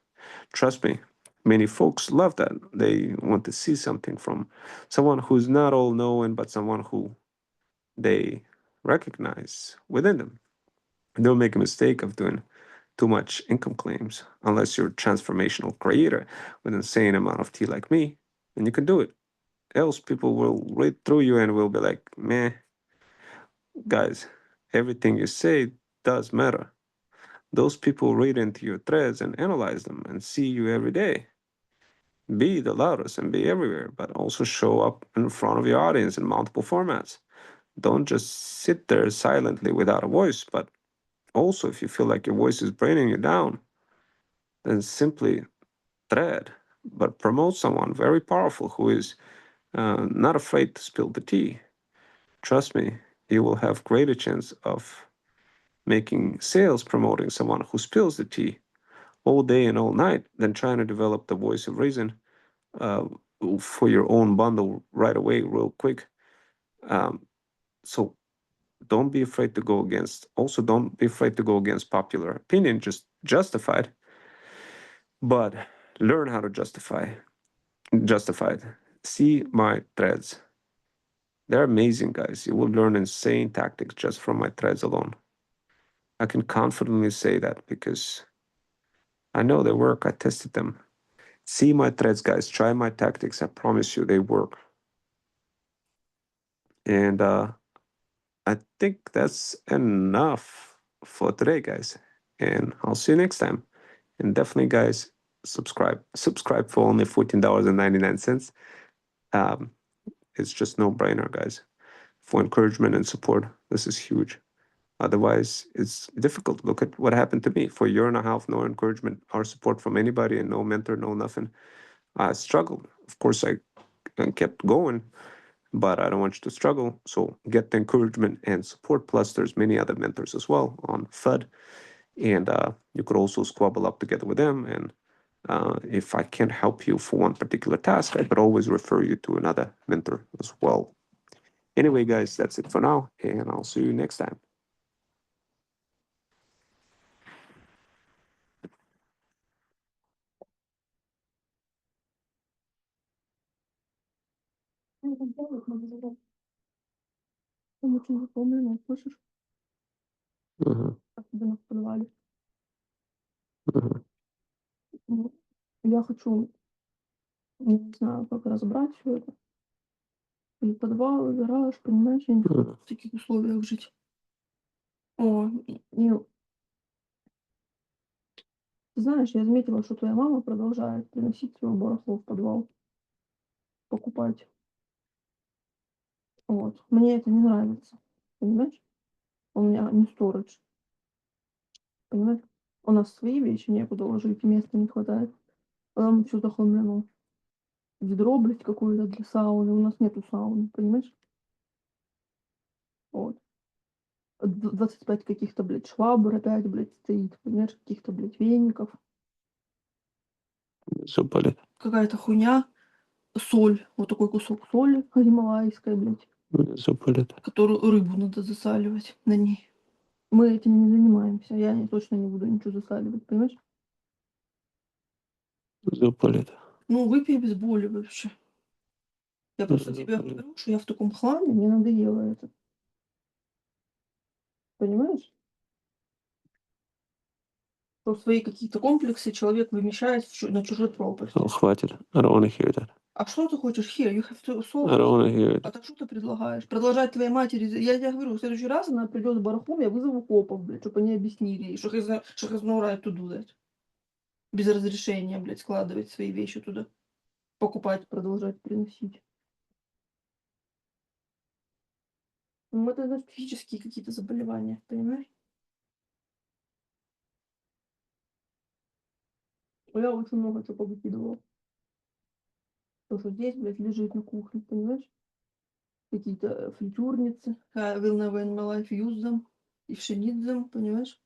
Trust me, many folks love that. They want to see something from someone who's not all knowing, but someone who they recognize within them. Don't make a mistake of doing too much income claims unless you're a transformational creator with an insane amount of tea like me, and you can do it. Else people will read through you and will be like, meh. Guys, everything you say does matter. Those people read into your threads and analyze them and see you every day. Be the loudest and be everywhere, but also show up in front of your audience in multiple formats. Don't just sit there silently without a voice, but also if you feel like your voice is bringing you down, then simply thread, but promote someone very powerful who is not afraid to spill the tea. Trust me, you will have greater chance of making sales promoting someone who spills the tea all day and all night than trying to develop the voice of reason for your own bundle right away, real quick. So don't be afraid to go against. Also, don't be afraid to go against popular opinion. Just justify it, but learn how to justify it. See my threads. They're amazing, guys. You will learn insane tactics just from my threads alone. I can confidently say that because I know they work. I tested them. See my threads, guys. Try my tactics. I promise you, they work. And I think that's enough for today, guys. And I'll see you next time. And definitely, guys, subscribe. Subscribe for only $14.99. It's just no brainer, guys. For encouragement and support, this is huge. Otherwise, it's difficult. Look at what happened to me. For a year and a half, no encouragement or support from anybody, and no mentor, no nothing. I struggled. Of course, I kept going, but I don't want you to struggle. So get the encouragement and support. Plus, there's many other mentors as well on FUD, and you could also squabble up together with them. And if I can't help you for one particular task, I could always refer you to another mentor as well. Anyway, guys, that's it for now, and I'll see you next time. Мгм. Особенно в подвале. Мгм. Ну, я хочу, не знаю, как разобрать все это. И подвал, и гараж, понимаешь, я не хочу Мгм. в таких условиях жить. О, и ты знаешь, я заметила, что твоя мама продолжает приносить своё барахло в подвал, покупать. Вот. Мне это не нравится, понимаешь? У меня не сторидж, понимаешь? У нас свои вещи некуда ложить, места не хватает. А там всё захламлено. Ведро, блядь, какое-то для сауны. У нас нету сауны, понимаешь? Вот. 25 каких-то, блядь, швабр опять, блядь, стоит, понимаешь, каких-то, блядь, веников. Всё болит. Какая-то хуйня. Соль. Вот такой кусок соли гималайской, блядь, Всё болит. которую рыбу надо засаливать на ней. Мы этим не занимаемся. Я точно не буду ничего засаливать, понимаешь? Всё болит. Ну, выпей обезболивающее. Я просто Всё тебе болит. говорю, что я в таком хламе, мне надоело это. Понимаешь? Что свои какие-то комплексы человек вымещает на чужой пропасти. Oh, хватит. I don't wanna hear that. А что ты хочешь? Here, you have to I solve don't it. wanna hear А it. так что ты предлагаешь? Продолжать твоей матери? Я тебе говорю, в следующий раз она придет с барахлом, я вызову копов, блядь, чтобы они объяснили ей, что has no right to do that. Без разрешения, блядь, складывать свои вещи туда. Покупать, продолжать приносить. Ну, это, значит, психические какие-то заболевания, понимаешь? Я очень много чего повыкидывала. То, что здесь, блядь, лежит на кухне, понимаешь? Какие-то фритюрницы. I will never in my life use them. If she needs them, понимаешь?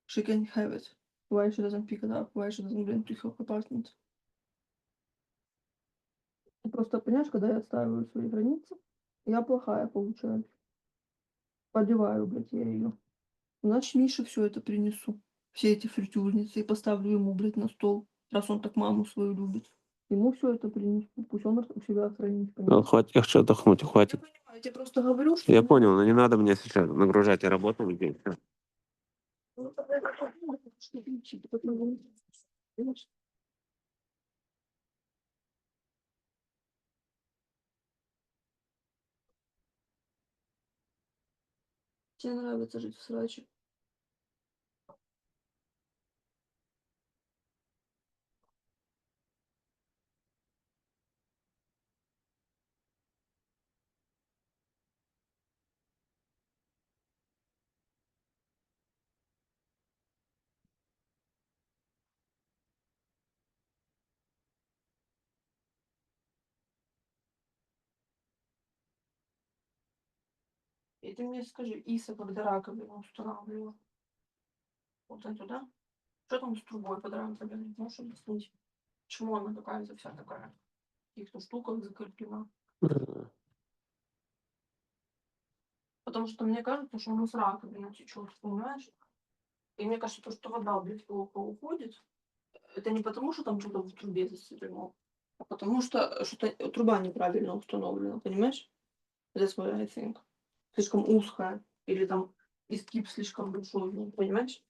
She can have it. Why she doesn't pick it up? Why she doesn't bring it to her apartment? Просто, понимаешь, когда я отстаиваю свои границы, я плохая получаюсь. Подеваю, блядь, я ее. Значит, Мише все это принесу. Все эти фритюрницы и поставлю ему, блядь, на стол, раз он так маму свою любит. Ему все это принесу. Пусть он у себя хранит, Ну, понимаешь? хватит, я хочу отдохнуть, Я хватит. понимаю, я тебе просто говорю, что... Я понял, но не надо мне сейчас нагружать и работу людей. Ну, тогда как подумать, что кричит, потому что, понимаешь? Тебе нравится жить в сраче. И ты мне скажи, Иса, когда раковину устанавливала, вот эту, да? Что там с трубой под раковиной? Можешь объяснить? Почему она такая вся такая? В каких-то штуках закреплена. Потому что мне кажется, что оно с раковины течет, понимаешь? И мне кажется, то, что вода, блядь, плохо уходит, это не потому, что там что-то в трубе засорено, а потому что что-то труба неправильно установлена, понимаешь? That's what I think. Слишком узкая. Или там изгиб слишком большой, ну, понимаешь?